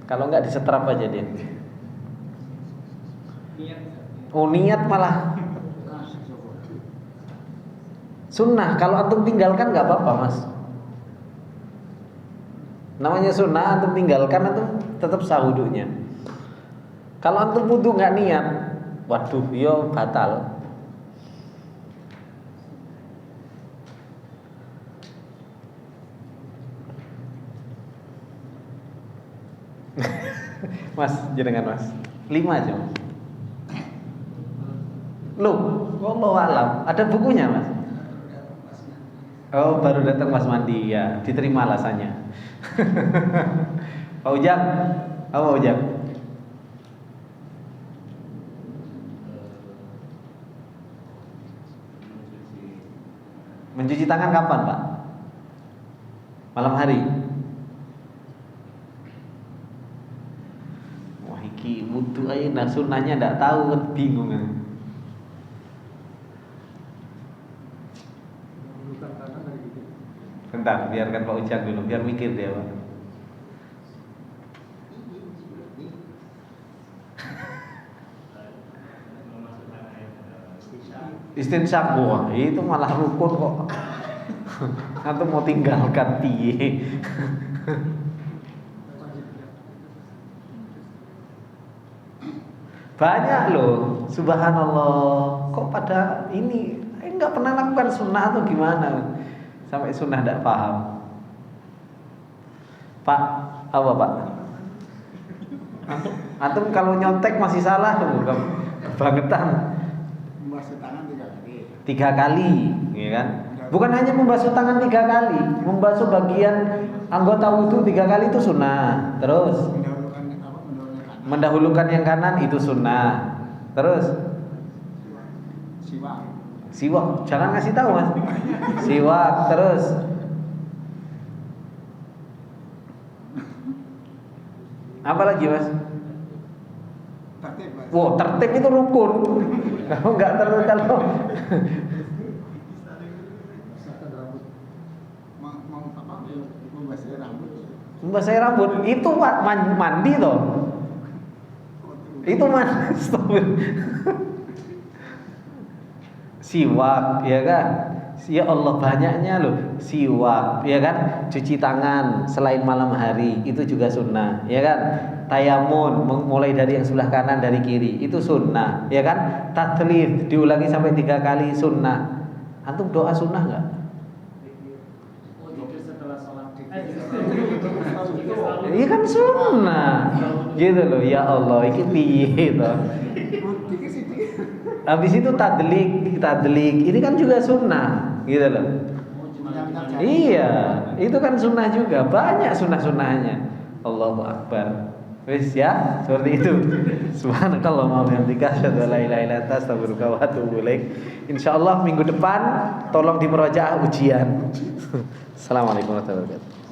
Kalau nggak disetrap aja dia. Oh niat malah. Sunnah. Kalau antum tinggalkan nggak apa-apa Mas. Namanya sunnah, antum tinggalkan antum tetap sah wudunya. Kalau antum wudu nggak niat, waduh, yo batal. Mas, jenengan Mas. 5 aja Mas. Loh, wallahu alam. Ada bukunya, Mas? Oh, baru datang pas mandi ya. Diterima alasannya. Pak Ujang, apa Ujang? Mencuci tangan kapan, Pak? Malam hari. Wah, iki wudu aja nah sunnahnya ndak tahu kan bingung kan. Bukan tangan dari gitu. Bentar, biarkan Pak Ujang dulu, biar mikir dia, Pak. Istinsyak, wah itu malah rukun kok. Antum mau tinggalkan piye? Banyak loh, subhanallah. Kok pada ini nggak pernah lakukan sunnah atau gimana? Sampai sunnah tidak paham. Pak, apa Pak? Antum kalau nyontek masih salah tuh, kebangetan. Membasuh tangan 3 kali. 3 kali, ya kan? Bukan hanya membasuh tangan 3 kali, membasuh bagian anggota wudhu 3 kali itu sunnah. Terus mendahulukan yang kanan itu sunnah. Terus siwak, jangan ngasih tahu Mas. Siwak, terus apa lagi Mas? Tertib, Mas. Wow, tertib itu rukun. Kalau nggak terus kalau membasahi rambut. membasahi rambut itu mandi toh. Itu mandi. Siwak, ya kan? Ya Allah banyaknya loh siwak, ya kan? Cuci tangan selain malam hari itu juga sunnah, ya kan? Tayamun mulai dari yang sebelah kanan dari kiri itu sunnah, ya kan? Tatlif diulangi sampai 3 kali sunnah. Antum doa sunnah nggak? Oh, zikir setelah sholat. Iya kan sunnah, gitu loh. Ya Allah, ini piye toh? Habis itu tadlik, ini kan juga sunnah, gitu loh. Iya, itu kan sunnah juga, banyak sunnah-sunnahnya. Allahu Akbar. Wis ya, seperti itu. Subhanakallahumma wa bihamdika asyhadu an la ilaha illa anta astaghfiruka wa atubu ilaik. Insyaallah minggu depan tolong dimurojaah ujian. Assalamualaikum warahmatullahi wabarakatuh.